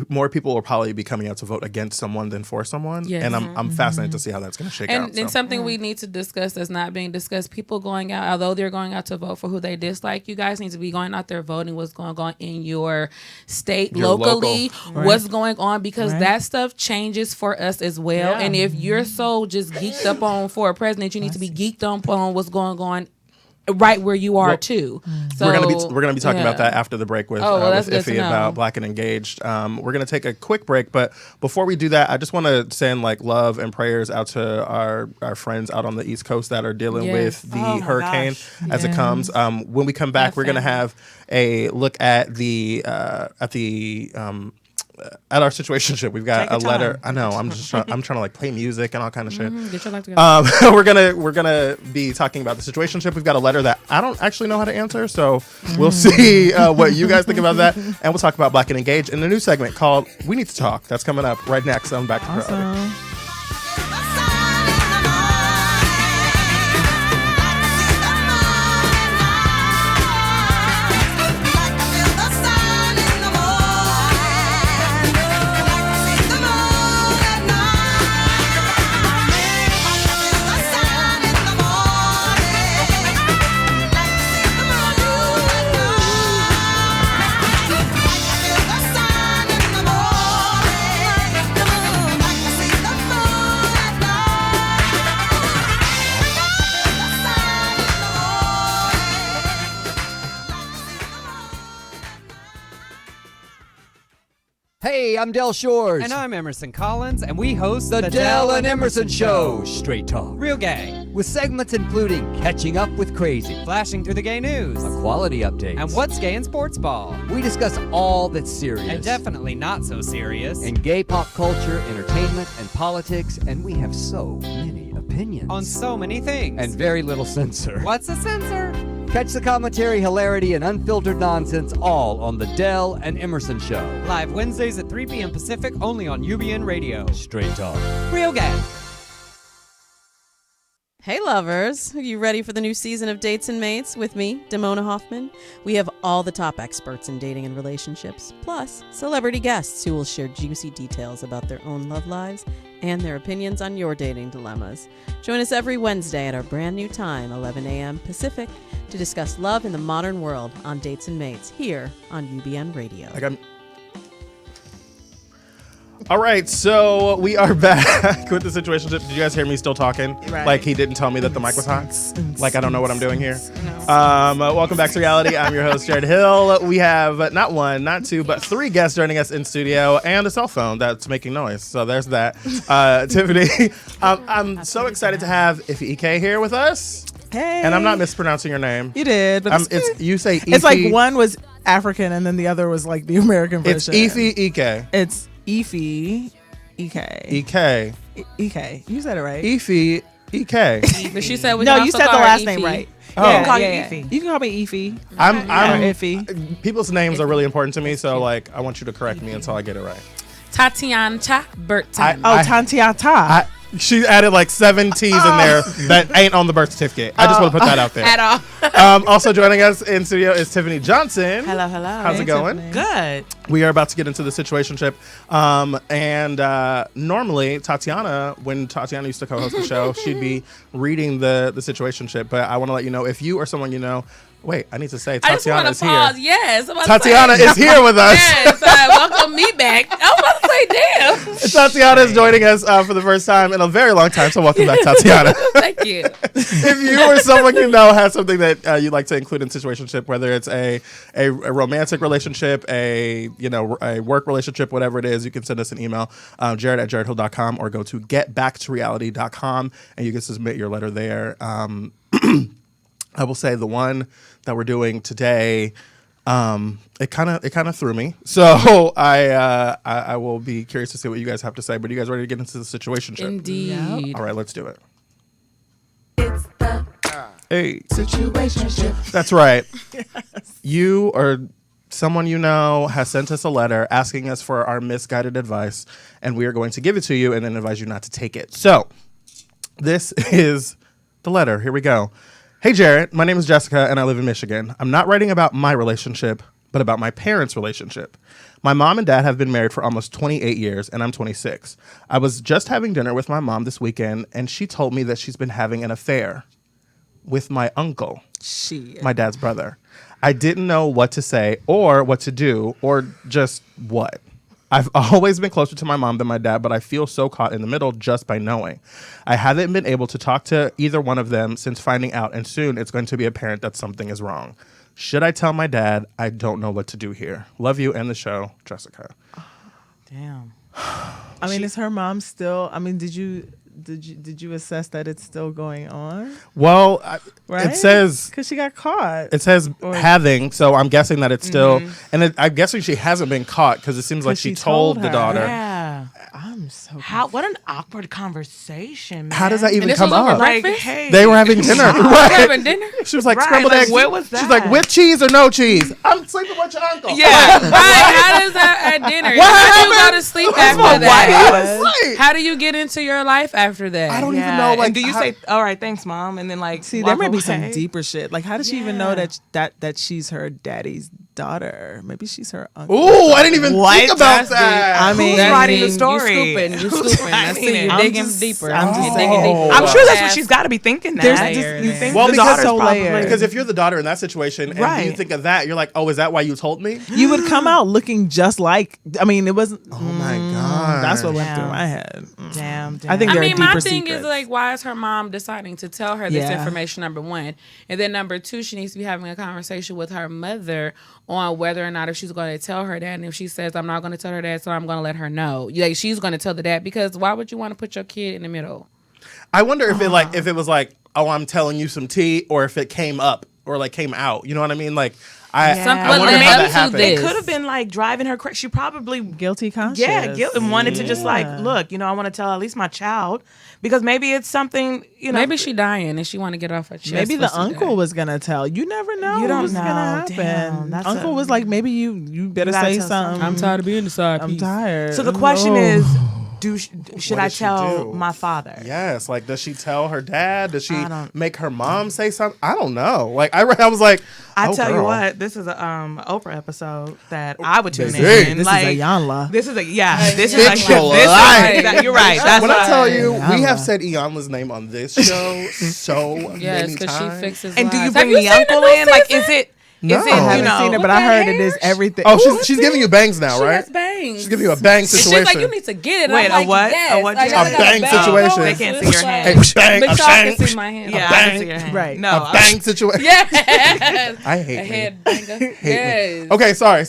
more people will probably be coming out to vote against someone than for someone. Yes. And I'm fascinated to see how that's going to shake out. And something we need to discuss that's not being discussed, people going out, although they're going out to vote for who they dislike, you guys need to be going out there voting what's going on in your state, locally, what's going on, because that stuff changes for us as well. Yeah. And if you're so just geeked up on for a president, you need to be geeked up on what's going on right where you are too. So we're gonna be talking about that after the break with that's good Iffy to know. about Black and Engaged. We're gonna take a quick break, but before we do that, I just want to send like love and prayers out to our friends out on the East Coast that are dealing with the hurricane as it comes. When we come back, we're gonna have a look at at our situationship. We've got a letter. I know. I'm trying to like play music and all kind of shit. Get your life together. We're gonna be talking about the situationship. We've got a letter that I don't actually know how to answer, so we'll see what you guys think about that, and we'll talk about Black and Engaged in a new segment called "We Need to Talk." That's coming up right next on Back to Reality. Hey, I'm Dell Shores. And I'm Emerson Collins, and we host the Dell and Emerson Show. Straight talk. Real gay. With segments including Catching Up with Crazy, Flashing through the gay news, Equality Updates, and What's Gay in Sports Ball. We discuss all that's serious. And definitely not so serious. In gay pop culture, entertainment, and politics, and we have so many opinions. On so many things. And very little censor. What's a censor? Catch the commentary, hilarity, and unfiltered nonsense all on the Dell and Emerson Show. Live Wednesdays at 3 p.m. Pacific, only on UBN Radio. Straight talk. Real gay. Hey lovers, are you ready for the new season of Dates and Mates with me, Damona Hoffman? We have all the top experts in dating and relationships, plus celebrity guests who will share juicy details about their own love lives and their opinions on your dating dilemmas. Join us every Wednesday at our brand new time, 11 a.m. Pacific, to discuss love in the modern world on Dates and Mates here on UBN Radio. All right, so we are back with the situationship. Did you guys hear me still talking? Right. Like he didn't tell me that the mic was hot? Like I don't know what I'm doing here? Welcome back to reality. I'm your host, Jarrett Hill. We have not one, not two, but three guests joining us in studio and a cell phone that's making noise. So there's that. Tiffany, I'm so excited to have Ife Ike here with us. Hey. And I'm not mispronouncing your name. You did, but You say Ife. it's like one was African and then the other was like the American version. It's Ife Ike. It's Ife Ike. Ike. Ike. You said it right. Ife Ike. But she said we No, can you also said the call her last Ify. name right. Oh. Yeah, You can call you yeah. Ify. You can call me Ify. I'm Or Iffy. people's names are really important to me, so like I want you to correct me until I get it right. Tatiana Burton. Oh, Tantiata. She added like 7 T's in there that ain't on the birth certificate. I just want to put that out there. At all. Also joining us in studio is Tiffany Johnson. Hello. How's it going? Tiffany. Good. We are about to get into the situationship. And normally Tatiana, when Tatiana used to co-host the show, she'd be reading the situationship. But I want to let you know, if you or someone you know, wait, I need to say I just Tatiana want is to pause. here. Yes. I'm about to Tatiana say- is here with us. Yes. Welcome me back. I was about to say, damn. Tatiana is joining us for the first time in a very long time. So welcome back, Tatiana. Thank you. If you or someone you know has something that you'd like to include in situationship, whether it's a romantic relationship, a work relationship, whatever it is, you can send us an email, Jarrett@jarretthill.com, or go to getback2reality.com and you can submit your letter there. I will say the one that we're doing today, it kind of threw me. So I will be curious to see what you guys have to say. But are you guys ready to get into the situationship? Indeed. All right, let's do it. It's the Hey. situationship. That's right. You or someone you know has sent us a letter asking us for our misguided advice, and we are going to give it to you and then advise you not to take it. So this is the letter. Here we go. Hey, Jarrett. My name is Jessica, and I live in Michigan. I'm not writing about my relationship, but about my parents' relationship. My mom and dad have been married for almost 28 years, and I'm 26. I was just having dinner with my mom this weekend, and she told me that she's been having an affair with my uncle, my dad's brother. I didn't know what to say or what to do or just what. I've always been closer to my mom than my dad, but I feel so caught in the middle just by knowing. I haven't been able to talk to either one of them since finding out, and soon it's going to be apparent that something is wrong. Should I tell my dad? I don't know what to do here. Love you and the show, Jessica. Damn. I mean, is her mom still? I mean, did you assess that it's still going on? Well, Right? it says Because she got caught. It says having, so I'm guessing that it's still, and I'm guessing she hasn't been caught because it seems like 'Cause she she told told the her. daughter. Yeah. I'm so What an awkward conversation, man. How does that even And this come was over up? Like, breakfast? hey. They were having dinner. We're Right. having dinner? She was like, Right, scrambled like, eggs. where was She's like, that? with cheese or no cheese? I'm sleeping with your uncle. Yeah. Right. How does that at dinner? How do you go to sleep after that? Right. How do you get into your life after that? I don't Yeah. even know. Like, and do you how- say, all right, thanks, mom? And then like, See, walk there may be some away? deeper shit. Like, how does she even know that she's her daddy's daughter? Maybe she's her uncle. Ooh, I didn't even What? think about That's that. I mean, Who's That's writing the deep. story? You scooping. I writing see you it? digging just- deeper. I'm just You're saying. digging deeper. I'm sure that's what Ask- she's got to be thinking. That There's just- you think Well, the because daughter's so probably layered. because if you're the daughter in that situation and you Right. think of that, you're like, oh, is that why you told me? You would come out looking just like. I mean, it wasn't. Oh my God. That's what went Damn. through my head. damn. I think I there mean, are my deeper thing secrets. is like, why is her mom deciding to tell her this Yeah. information? Number one, and then number two, she needs to be having a conversation with her mother on whether or not if she's going to tell her that. And if she says, "I'm not going to tell her that, so I'm going to let her know," like she's going to tell the dad, because why would you want to put your kid in the middle? I wonder if it was like, oh, I'm telling you some tea, or if it came up or like came out. You know what I mean? Like, I Something wonder led how that to happened. this. It could have been like driving her crazy. She probably Guilty conscience. guilt and wanted to just like, Yeah. look, I want to tell at least my child, because maybe it's something, Maybe she dying and she want to get off her chest. Maybe for the some uncle day. was gonna tell. You never know. You don't what's know. gonna happen. Damn, that's Uncle a- was like, maybe you better gotta say tell something. I'm tired of being the side I'm piece. tired. So the question Oh. is, should I does she tell do? my father? Yes, like does she tell her dad? Does she I don't- make her mom say something? I don't know. Like I was like, I oh, tell you girl. what, this is a Oprah episode that I would tune Baby. in. This like, is a Yanla. This is a this Fix is your like life. you're right. That's When what I tell you, Yeah. we have said Iyanla's name on this show so Yes, many because she times. fixes And do you lives. bring Have the seen uncle new in? Like, season? is it? No. Is I it? I haven't You know, seen it, but with I that heard it is hair? everything. Oh, Ooh, she's giving you bangs now, She right? has bangs. bangs. She's giving you a bang And she's situation. like, you need to get it. Wait, I'm like, a what? Yes. A what? Like, A I got bang situation. They can't see It's your like- hand. Hey, bang, But a y'all bang, can see my hand. Yeah, I bang. can see your hand. Right. No, a bang situation. Yes. I hate A me. head banger. Yes. Okay, sorry.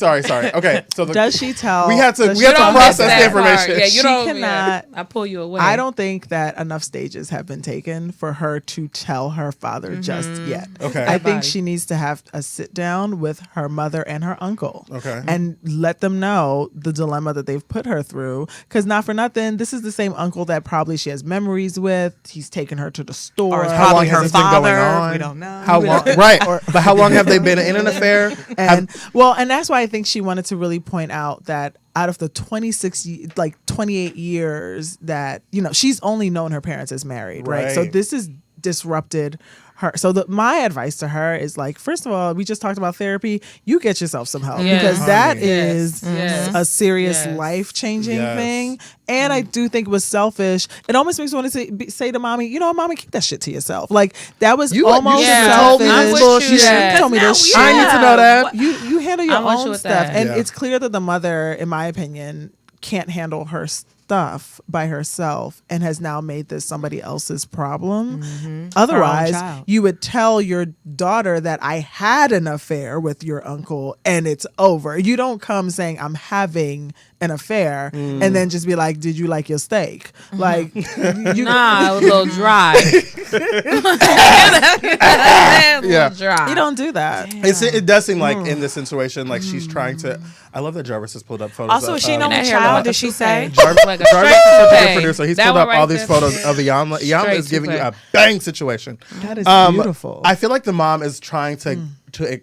Okay, so Does she tell? we had to does we she had to tell process that the information. Yeah, you She don't. cannot- I pull you away. I don't think that enough stages have been taken for her to tell her father just yet. Okay. I think body. she needs to have a sit down with her mother and her uncle. Okay. And let them know the dilemma that they've put her through. Because not for nothing, this is the same uncle that probably she has memories with. He's taken her to the store. Or How long probably has her this been going father. on? We don't know. How long? Right. But how long have they been in an affair? And and that's why I think she wanted to really point out that out of the 28 years that, she's only known her parents as married, right? So Right. this is disrupted her. So my advice to her is like, first of all, we just talked about therapy. You get yourself some help Yes. because that Honey. is Yes. a serious Yes. life-changing Yes. thing. And I do think it was selfish. It almost makes me want to say to mommy, mommy, keep that shit to yourself. Like that was You almost should have told me I'm this with bullshit. you You that. should told me this No, shit. I need to know that. You handle your I'm with you own with stuff, that. and Yeah. it's clear that the mother, in my opinion, can't handle her stuff by herself and has now made this somebody else's problem. Otherwise, child. you would tell your daughter that I had an affair with your uncle and it's over. You don't come saying I'm having an affair and then just be like, did you like your steak? Like, you Nah, it was a little dry. Yeah. Dry. you don't do that. It does seem like in this situation, like she's trying to. I love that Jarvis has pulled up photos. Also, of, is she an um, only that hair child? look Did she say? Jarvis, Like a Jarvis is straight such a good toupee. producer. He's That pulled one up all right these there. photos of Iyama. Iyama Straight is giving you toupee. a bang situation. That is Um, beautiful. I feel like the mom is trying to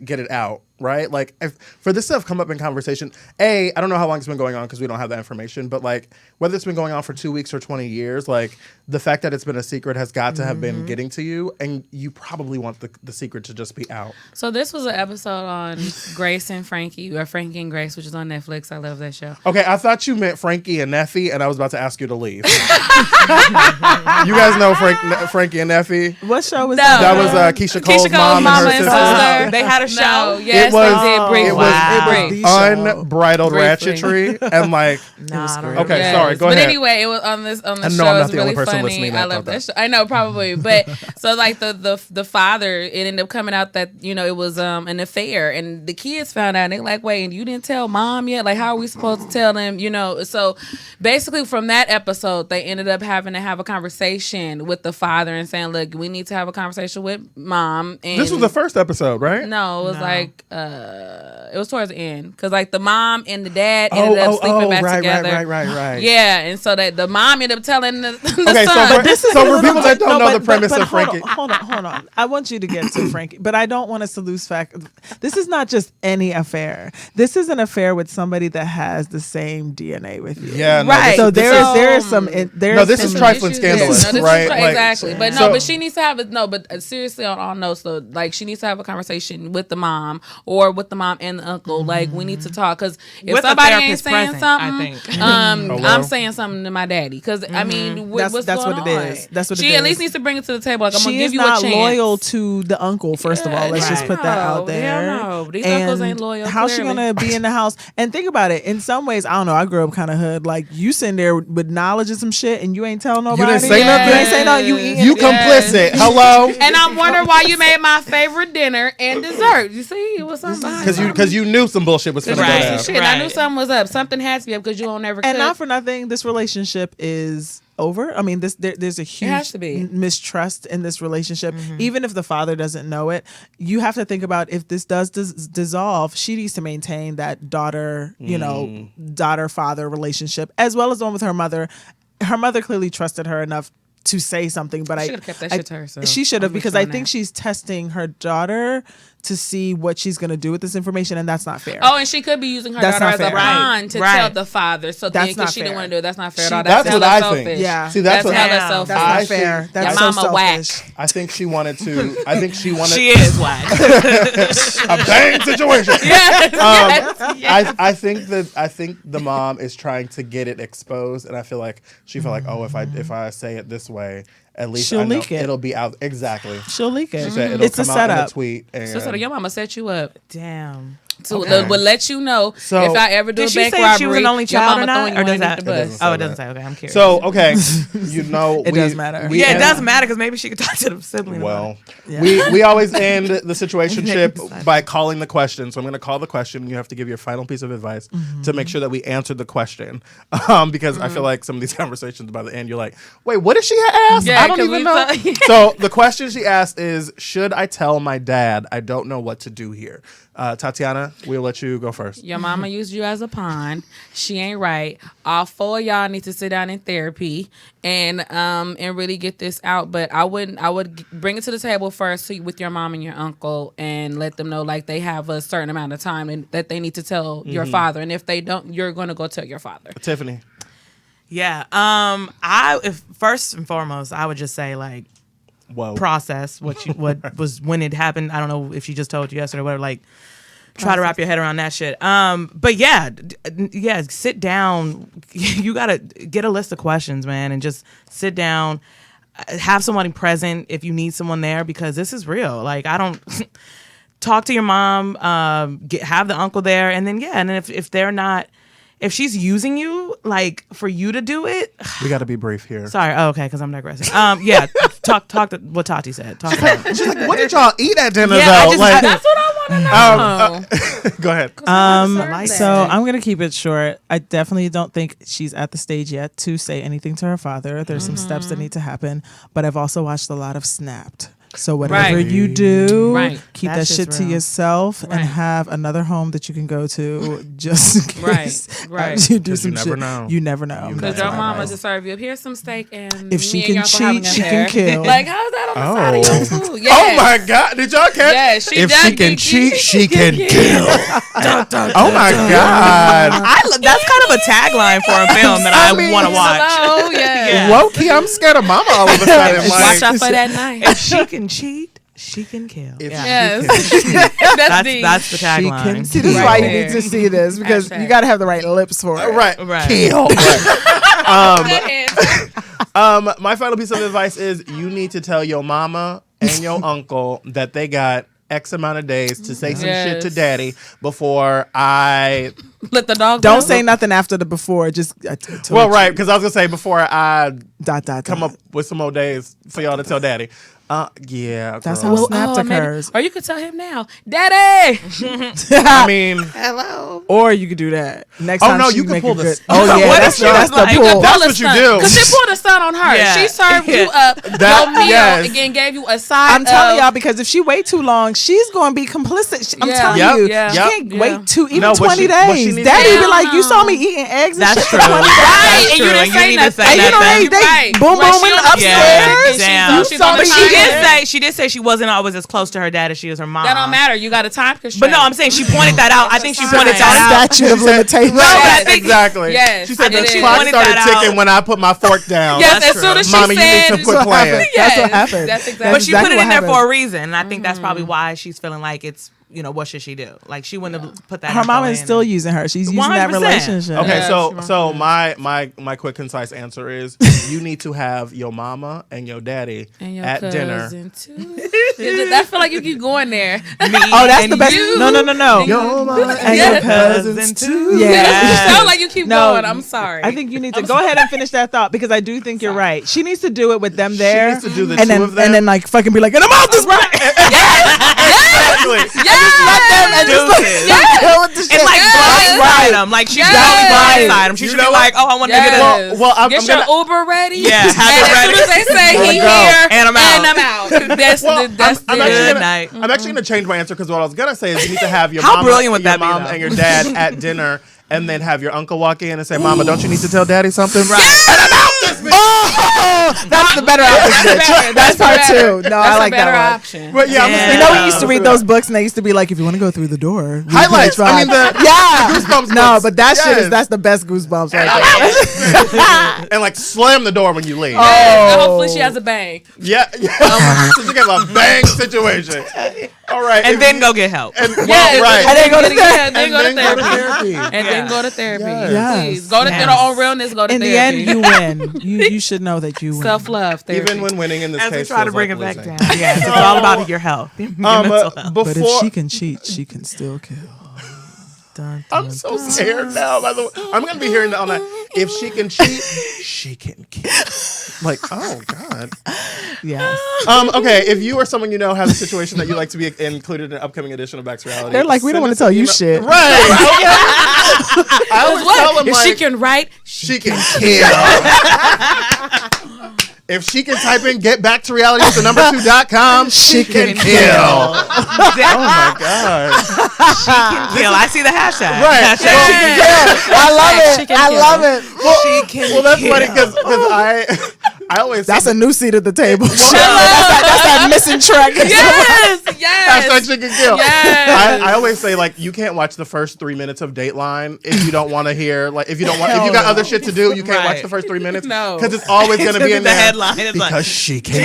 get it out, right? Like, for this to have come up in conversation, I don't know how long it's been going on because we don't have that information, but like, whether it's been going on for 2 weeks or 20 years, like, the fact that it's been a secret has got to have been getting to you, and you probably want the secret to just be out. So this was an episode on Grace and Frankie, or Frankie and Grace, which is on Netflix. I love that show. Okay, I thought you meant Frankie and Neffy, and I was about to ask you to leave. You guys know Frankie and Neffy? What show was No. that? That was Keisha Cole's mom and her sister. They had a show. No, yes, was- they did. Briefly. it was- Briefly. the show. Unbridled Briefly. ratchetry, and like, Nah, I don't okay, Yes. sorry, go but ahead. anyway, it was on the I show. know I'm not It's the only really person funny. listening that I love thought that show. I know, probably, but so like the father, it ended up coming out that it was an affair, and the kids found out. And they're like, "Wait, you didn't tell mom yet? Like, how are we supposed to tell them?" So basically, from that episode, they ended up having to have a conversation with the father and saying, "Look, we need to have a conversation with mom." And This was the first episode, right? No, it was like it was towards the end because like the mom and the dad ended up sleeping back together. Right. Yeah, and so that the mom ended up telling the Okay, son. so for people that don't know the premise but of Frankie, Hold on. I want you to get to Frankie, but I don't want us to lose fact. This is not just any affair. This is an affair with somebody that has the same DNA with you. yeah, no, Right. So this there is some. No, this is some trifling issues. scandalous, No, this is right? Like, exactly. But so- but she needs to have it. No, but seriously, on all notes, though, like she needs to have a conversation with the mom or with the mom and the uncle. Like we need to talk because if With a somebody ain't therapist saying present, something, I think. Hello? I'm saying something to my daddy because I mean, what's That's going what it on? is. That's what it She at is. least needs to bring it to the table. Like I'm She gonna give is you not a chance. loyal to the uncle. First of all, let's just put that out No, there. hell no. These uncles ain't loyal, How's she clearly. gonna be in the house? And think about it. In some ways, I don't know. I grew up kind of hood. Like you sitting there with knowledge of some shit, and you ain't telling nobody. didn't say You nothing? ain't say nothing. You eating. You complicit. Hello? And I'm wondering why you made my favorite dinner and dessert. You see, it was something behind it. Because you knew some bullshit was finna Right. go down. Shit, I knew Right. something was up. Something had to be up because you don't ever And cook. not for nothing, this relationship is over. I mean, there's a huge has to be. mistrust in this relationship. Even if the father doesn't know it, you have to think about if this does dissolve, she needs to maintain that daughter-father relationship as well as the one with her mother. Her mother clearly trusted her enough to say something, but She should've kept that shit to herself. She should have, I'm with because you I on think that. she's testing her daughter to see what she's going to do with this information, and that's not fair. Oh, and she could be using her That's daughter not as a fair. pawn to Right. tell the father. So That's then, not because she didn't fair. want to do it, that's not fair at She- all. That's what hella I selfish. think. Yeah. See, that's what hella Damn. selfish. That's I not think- fair. That's Your so mama whack. selfish. I think she wanted to. I think she wanted She is whack. a bang situation. Yes. I think the mom is trying to get it exposed, and I feel like she felt like, oh, if I say it this way, at least She'll I know leak it. it'll be out. Exactly. She'll leak it. She said it'll It's a come out in a setup. tweet. And So your mama set you up. Damn. So will let you know if I ever do a bank robbery. Did she say she was an only child or not? Or does that? It doesn't say. Okay, I'm curious. So okay, it does matter. It does matter because maybe she could talk to the sibling. Well, we always end the situationship by calling the question. So I'm going to call the question. You have to give your final piece of advice to make sure that we answered the question. Because I feel like some of these conversations by the end, you're like, wait, what did she ask? Yeah, I don't even know. So the question she asked is, should I tell my dad I don't know what to do here? Tatiana, we'll let you go first. Your mama used you as a pawn. She ain't right. All 4 of y'all need to sit down in therapy and really get this out. But I would bring it to the table first with your mom and your uncle and let them know like they have a certain amount of time and that they need to tell your father. And if they don't, you're going to go tell your father. Tiffany. Yeah. If first and foremost, I would just say like, process what was when it happened. I don't know if she just told you yesterday or whatever. Like, try to wrap your head around that shit. But yeah, sit down. You gotta get a list of questions, man, and just sit down. Have somebody present if you need someone there because this is real. Like, I don't talk to your mom. Have the uncle there, and then if they're not. If she's using you, like, for you to do it... We got to be brief here. Sorry. Oh, okay, because I'm digressing. Talk to what Tati said. She's like, what did y'all eat at dinner, yeah, though? That's what I want to know. Go ahead. So I'm going to keep it short. I definitely don't think she's at the stage yet to say anything to her father. There's some steps that need to happen. But I've also watched a lot of Snapped. So whatever you do, keep that shit to yourself and have another home that you can go to just in case you do some shit. You never know. Because your mama just serve you. Here's some steak and if she can cheat, she can kill. Like, how's that on the side of your food? Yes. Oh my God. Did y'all catch? Yeah, if she can cheat, she can kill. Oh my God. That's kind of a tagline for a film that I want to watch. Oh, yeah. Low-key, I'm scared of mama all of a sudden. Watch out for that knife. If she can cheat, she can kill. Yes. That's the tagline. See, this is why you need to see this because you got to have the right lips for it. Right. Kill. My final piece of advice is you need to tell your mama and your uncle that they got X amount of days to say some shit to daddy before I let the dog don't say nothing after the before. Just right, because I was gonna say before I come up with some more days for y'all to tell daddy. Yeah, that's how Snapped occurs. Or you could tell him now, Daddy. I mean, hello. Or you could do that next time. No, you can pull this. Oh yeah, that's the pull. That's what you do. Because she pulled a stunt on her. Yeah. She served you up your meal again, gave you a side. I'm telling y'all because if she wait too long, she's going to be complicit. I'm telling you, she can't wait 20 days. Daddy be like, you saw me eating eggs. That's true. Right, and you didn't say nothing. And you know they boom booming upstairs. You saw me. She did say she wasn't always as close to her dad as she was her mom. That don't matter. You got a time constraint. But no, I'm saying she pointed that out. I think she pointed that out. Statute of limitations. Right, exactly. Yes. She said the clock started ticking when I put my fork down. Yes, as soon as she Mama, said, you need to quit playing. That's what happened. That's exactly. But she put it in there for a reason, and I think that's probably why she's feeling like it's. What should she do? Like she wouldn't have put that. Her mom is still using her. She's using that relationship. Okay, so my quick concise answer is you need to have your mama and your daddy and your at dinner. I feel like you keep going there. That's the best. No. Your mama and your cousins too. Yeah, you sound like you keep going. I'm sorry. I think you need to go ahead and finish that thought because I do think you're right. She needs to do it with them there. She needs to do the two of them, and then like fucking be like, and I'm out this right. Exactly. And like blindside them. Like she's really blindside them. She should be like, oh, I want to get it. Well, get your Uber ready. Yeah, have it ready. As soon as they say he here and I'm out. I'm actually going to change my answer because what I was going to say is you need to have your mom and your dad at dinner. And then have your uncle walk in and say, Mama, don't you need to tell daddy something? Right. And I'm out this bitch. That's the better option. That's part two. No, I like that option. But you know, we used to read those books and they used to be like, if you want to go through the door. Highlights. I mean, Goosebumps. No, but that shit is, that's the best Goosebumps right there. And like slam the door when you leave. Hopefully she has a bang. Yeah. So she got a bang situation. All right. And then go get help. And then go to therapy. And then go to therapy. Yes. Please. Go to on realness, go to therapy. In the end, you win. You should know that you win. Self-love therapy. Even when winning in this case. As we try to bring it back down. Yeah, it's all about your health. But if she can cheat, she can still kill. I'm so scared now. By the way, I'm gonna be hearing that all night. If she can cheat, she can kill. Like, oh God. Yes. Okay, if you or someone you know has a situation that you'd like to be included in an upcoming edition of Back to Reality, They're like, we don't want to tell you shit. Right. I always tell them, If like, she can write, she can kill. If she can type in get back to reality with the number2.com, she can kill. Oh my God. She can kill. I see the hashtag. Right. Hashtag she can kill. I love it. She can I kill. love it. Well, that's funny because I always That's say, a new seat at the table. That's that missing track. yes. hashtag she can kill. Yes. I always say, like, you can't watch the first 3 minutes of Dateline if you don't want to hear, like, if you got other shit to do, you can't watch the first 3 minutes. No. Because it's always going to be in the there. headline. It's Because like, she can kill.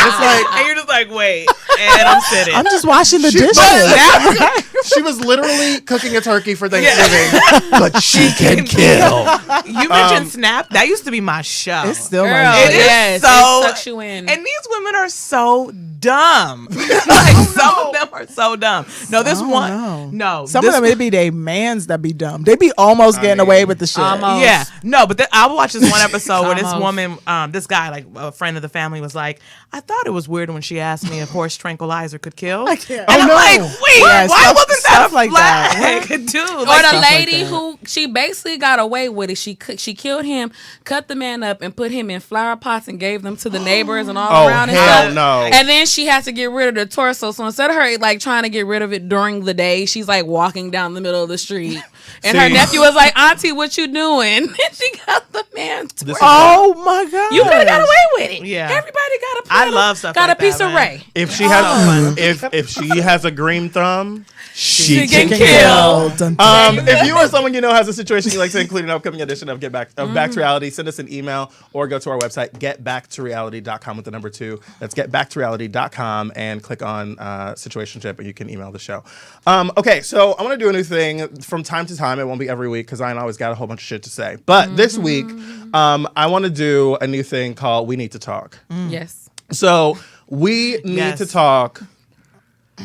It's like, and you're just like, wait, and I'm sitting. I'm just washing the She- dishes. she was literally cooking a turkey for Thanksgiving, but she can kill. You mentioned Snap. That used to be my show. It's still Girl, my It shit. is yes, so- it sucks you in. And these women are so dumb. Like some of them are so dumb. No, this one. No, Some this of them, it be they mans that be dumb. They be almost getting away with the shit. Almost. Yeah, no, but I watched this one episode where this Almost. woman, this guy, like a friend of the family, was like, "I thought it was weird when she asked me if horse tranquilizer could kill." I can't. And I'm like, wait, Yeah, why stuff- wasn't that stuff a like that. flag, dude? Or Like, the stuff like lady that. who she basically got away with it. She killed him, cut the man up, and put him in flower pots and gave them to the neighbors and all Oh, around and hell stuff. no. And then she had to get rid of the torso. So instead of her like trying to get rid of it during the day, she's like walking down the middle of the street. And her See? nephew was like, "Auntie, what you doing?" And she got the man. This is Oh my God. You could have got away with it. Yeah. Everybody got a. I love stuff Got like a piece that, of man. Ray. If she has, if she has a green thumb, she can can kill. kill. Dun, dun. If you or someone you know has a situation you'd like to include in an upcoming edition of Back to Reality, send us an email or go to our website, getback2reality.com with the number 2. That's getback2reality.com and click on situationship and you can email the show. Okay, so I want to do a new thing from time to time. It won't be every week because I always got a whole bunch of shit to say. But this week, I want to do a new thing called We Need to Talk. Yes. So we need Yes. to talk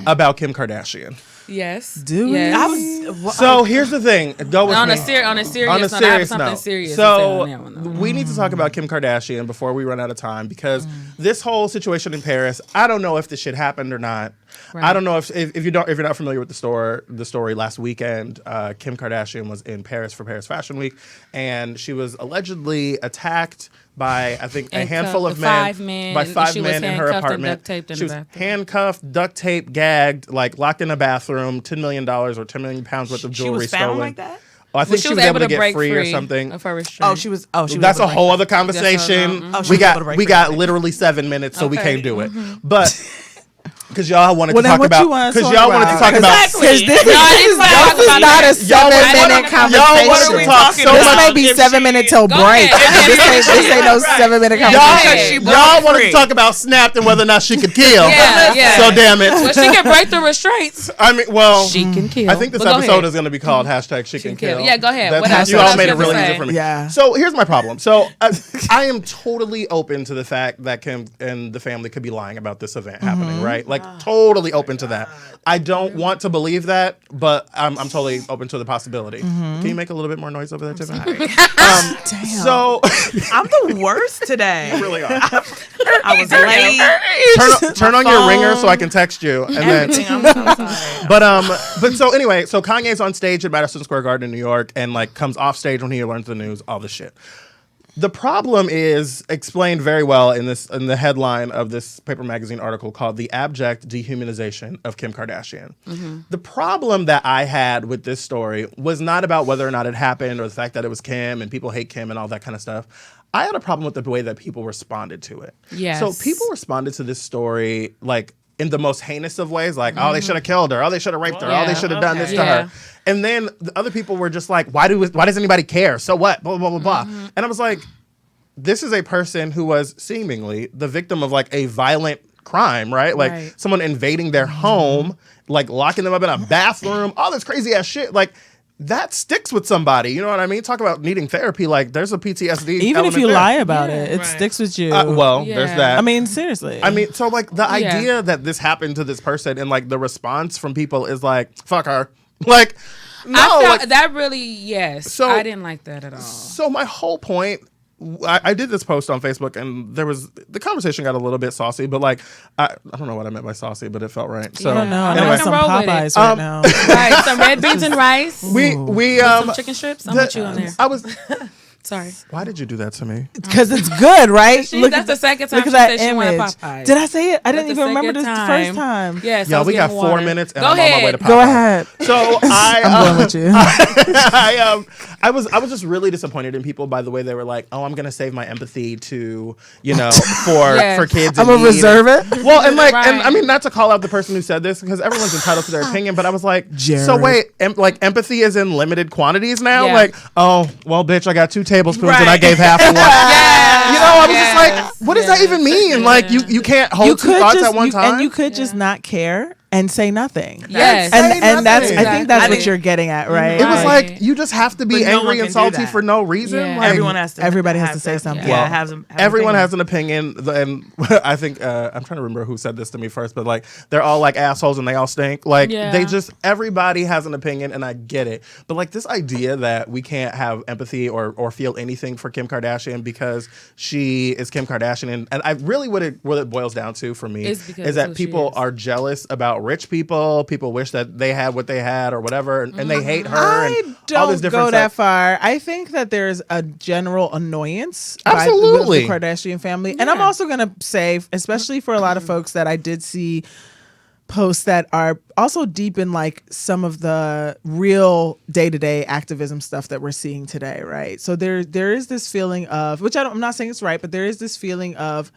about Kim Kardashian. Yes. Do we? Yes. So here's the thing. Go with on me. a serious On a note, I have serious something note. serious to say So on that one, though. we need to talk about Kim Kardashian before we run out of time because this whole situation in Paris, I don't know if this shit happened or not. Right. I don't know if you're not familiar with the story last weekend, Kim Kardashian was in Paris for Paris Fashion Week and she was allegedly attacked by I think a And handful of cuffed men, 5 men, by and 5 she was men in her handcuffed and apartment. duct taped in She the was bathroom. handcuffed, duct taped, gagged, like locked in a bathroom, $10 million or 10 million pounds worth of She jewelry was found stolen. like that? Oh, I think she was able to get free or something. of her restraint. Oh, she was. Oh, she was. That's able a to whole break other conversation. Oh, she we was able to break we free. got literally 7 minutes, so we Okay. can't do it. But because y'all wanted Well, to then talk what about you wanna because talk y'all wanted to about? talk about Exactly. Because this No, is it's not a 7-minute y'all wanted to conversation. talk so This much. may be 7 minutes till Go break. ahead. This ain't no 7-minute Y'all, conversation. She broke y'all wanted free. to talk about Snapped and whether or not she could kill. Yeah. So damn it. Well, she can break the restraints. I mean, well, She can kill. I think this But go episode ahead. is going to be called hashtag She Can Kill. Yeah, go ahead. That's What how else? you What all else made you it have to really say? easy for me. Yeah. So here's my problem. So I am totally open to the fact that Kim and the family could be lying about this event happening, right? Like totally open to that. I don't want to believe that, but I'm totally open to the possibility. Can you make a little bit more noise over there, Tiffany? Damn. So I'm the worst today. you really are. I was late. Turn on your ringer so I can text you, and then. Everything. I'm so sorry. But so anyway, so Kanye's on stage at Madison Square Garden in New York and like comes off stage when he learns the news, all this shit. The problem is explained very well in the headline of this Paper Magazine article called "The Abject Dehumanization of Kim Kardashian." The problem that I had with this story was not about whether or not it happened or the fact that it was Kim and people hate Kim and all that kind of stuff. I had a problem with the way that people responded to it. Yes. So people responded to this story like in the most heinous of ways, like, oh, they should have killed her, oh, they should have raped her, oh, they should have done this to her. And then the other people were just like, why does anybody care? So what? Blah, blah, blah, blah. And I was like, this is a person who was seemingly the victim of like a violent crime, right? Like someone invading their home, like locking them up in a bathroom, all this crazy ass shit. Like that sticks with somebody. You know what I mean? Talk about needing therapy. Like there's a PTSD. Even if element you there. lie about it sticks with you. There's that. I mean, seriously. I mean, so like the idea that this happened to this person and like the response from people is like, fuck her. Like, no, I felt like, that really, yes. So- I didn't like that at all. so my whole point, I did this post on Facebook, and the conversation got a little bit saucy, but like, I don't know what I meant by saucy, but it felt right. So I don't know. I anyway. want some roll with it. Popeyes right now. Right, some red beans and rice. we some chicken strips. I'm with you on there. I was. Sorry. Why did you do that to me? Because it's good, right? That's the second time look she at said that she wanted image. Popeyes. Did I say it? I didn't That's even the remember this second the first time. Yes. Y'all, we got 4 minutes, and Go I'm on my way to ahead. Popeyes. Go ahead. So I'm going with you. I was just really disappointed in people by the way they were like, oh, I'm gonna save my empathy to, Yes. for kids. I'm in gonna need. reserve it. Well, and like, Right. and I mean, not to call out the person who said this because everyone's entitled to their opinion, but I was like, Jarrett. so wait, like empathy is in limited quantities now. Yeah. Like, oh, well, bitch, I got 2 tablespoons and I Right. gave half of one. I was just Yes. like, what does that even mean? Like, you can't hold 2 thoughts at one time. And you could just not care and say nothing. Yes. And that's nothing. I think that's Exactly. what you're getting at, right? It was Right. like you just have to be But no one angry can and do salty that. for no reason. Yeah. Like, Everyone has to. Everybody has have to say something. Yeah, Well, have an everyone opinion. has an opinion, and I think I'm trying to remember who said this to me first, but like they're all like assholes and they all stink. Like Yeah. everybody has an opinion, and I get it. But like this idea that we can't have empathy or feel anything for Kim Kardashian because she is Kim Kardashian, and I really what it boils down to for me Is because is of that who she people is. are jealous about rich people. People wish that they had what they had or whatever, and they hate her. I and all this don't different go that stuff. far. I think that there's a general annoyance Absolutely. by the Kardashian family. And I'm also going to say, especially for a lot of folks that I did see posts that are also deep in like some of the real day-to-day activism stuff that we're seeing today, right? So there is this feeling of, which I'm not saying it's right, but there is this feeling of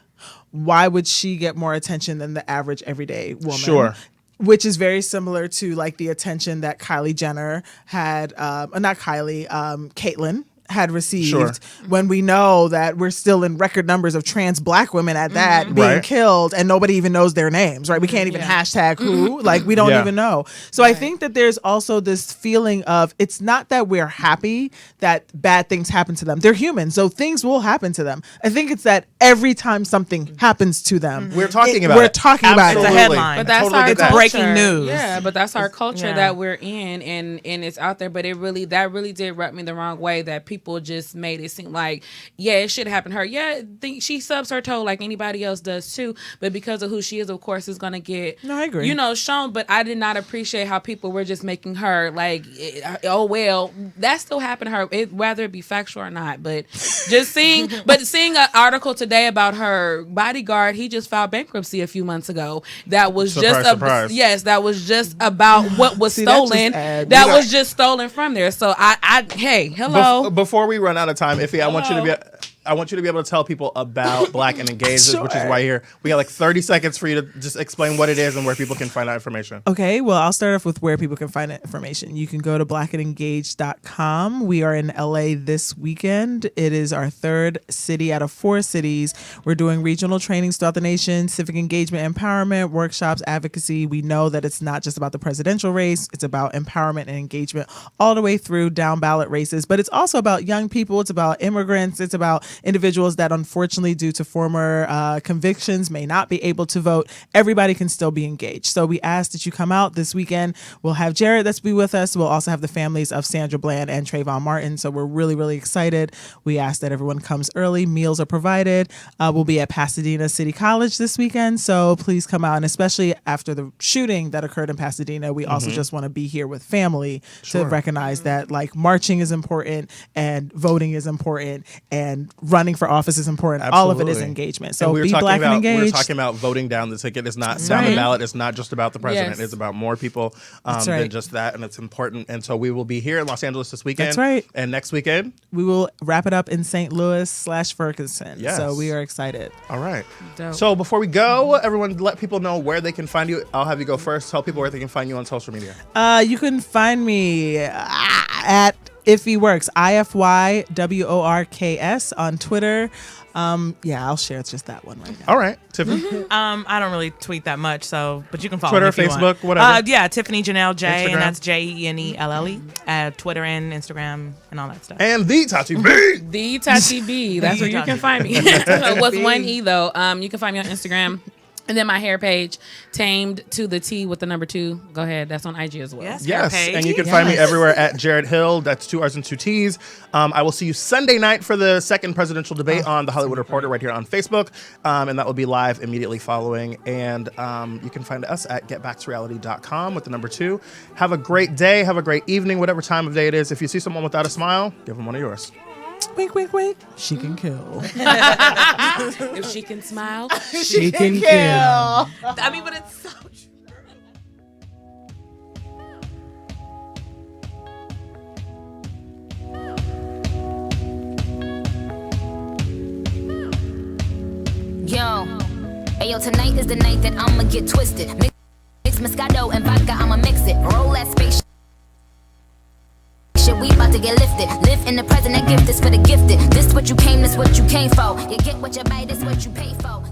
why would she get more attention than the average everyday woman? Sure. Which is very similar to like the attention that Kylie Jenner had, not Kylie, Caitlyn had received Sure. when we know that we're still in record numbers of trans black women at that being Right. killed and nobody even knows their names, right? We can't even hashtag who, like we don't Yeah. even know. So I think that there's also this feeling of it's not that we're happy that bad things happen to them. They're human, so things will happen to them. I think it's that every time something happens to them, We're talking about we're it. talking about It's it. a headline. But that's Totally our get culture. that. breaking news. Yeah, but that's our culture yeah. that we're in, and it's out there. But that really did rub me the wrong way. That people just made it seem like, yeah, it should happen to her. Yeah, she subs her toe like anybody else does too. But because of who she is, of course, is gonna get No, I agree. shown. But I did not appreciate how people were just making her like, oh well, that still happened to her. Whether it be factual or not, but just seeing an article today about her bodyguard, he just filed bankruptcy a few months ago. That was Surprise. yes, that was just about what was See, that just stolen. adds- That was just stolen from there. So hey, hello. Before we run out of time, Iffy, I want you to be able to tell people about Black and Engaged, which is why you're here. We got like 30 seconds for you to just explain what it is and where people can find out information. Okay, well, I'll start off with where people can find that information. You can go to blackandengaged.com. We are in LA this weekend. It is our 3rd city out of 4 cities. We're doing regional trainings throughout the nation, civic engagement, empowerment, workshops, advocacy. We know that it's not just about the presidential race, it's about empowerment and engagement all the way through down ballot races, but it's also about young people, it's about immigrants, it's about individuals that unfortunately due to former convictions may not be able to vote. Everybody can still be engaged. So we ask that you come out this weekend. We'll have Jarrett that's be with us. We'll also have the families of Sandra Bland and Trayvon Martin. So we're really, really excited. We ask that everyone comes early. Meals are provided. We'll be at Pasadena City College this weekend. So please come out. And especially after the shooting that occurred in Pasadena, we also just want to be here with family to recognize that like marching is important and voting is important and running for office is important. All of it is Absolutely. engagement. And So we were be talking Black and about, we were engaged. talking about voting down the ticket. It's not down the ballot. It's not just about the president. Yes. It's about more people That's than right. just that, and it's important. And so we will be here in Los Angeles this weekend. That's right. And next weekend. We will wrap it up in St. Louis/Ferguson. Yes. So we are excited. All right. Dope. So before we go, everyone let people know where they can find you. I'll have you go first. Tell people where they can find you on social media. You can find me at Iffy Works, IFYWORKS on Twitter. I'll share just that one right now. All right. Tiffany. I don't really tweet that much, but you can follow Twitter, me if you Facebook, want. whatever. Yeah, Tiffany Janelle J, Instagram. and that's JENELLE. Twitter and Instagram and all that stuff. And the Tati B. The Tati B. That's where you can find me. With one E though. You can find me on Instagram And then my hair page, Tamed to the T with the number 2. Go ahead. That's on IG as well. Yes, and you can find me everywhere at Jarrett Hill. That's 2 R's and 2 T's. I will see you Sunday night for the second presidential debate on The Hollywood Reporter right here on Facebook. And that will be live immediately following. And you can find us at getback2reality.com with the number 2. Have a great day. Have a great evening, whatever time of day it is. If you see someone without a smile, give them one of yours. Wink, wink, wink. She can kill. If she can smile, she can kill. I mean, but it's so true. Yo, ayo, tonight is the night that I'ma get twisted. Mix Moscato and vodka, I'ma mix it. Roll that space. We about to get lifted. Live in the present, that gift is for the gifted. This what you came for. You get what you buy, this what you pay for.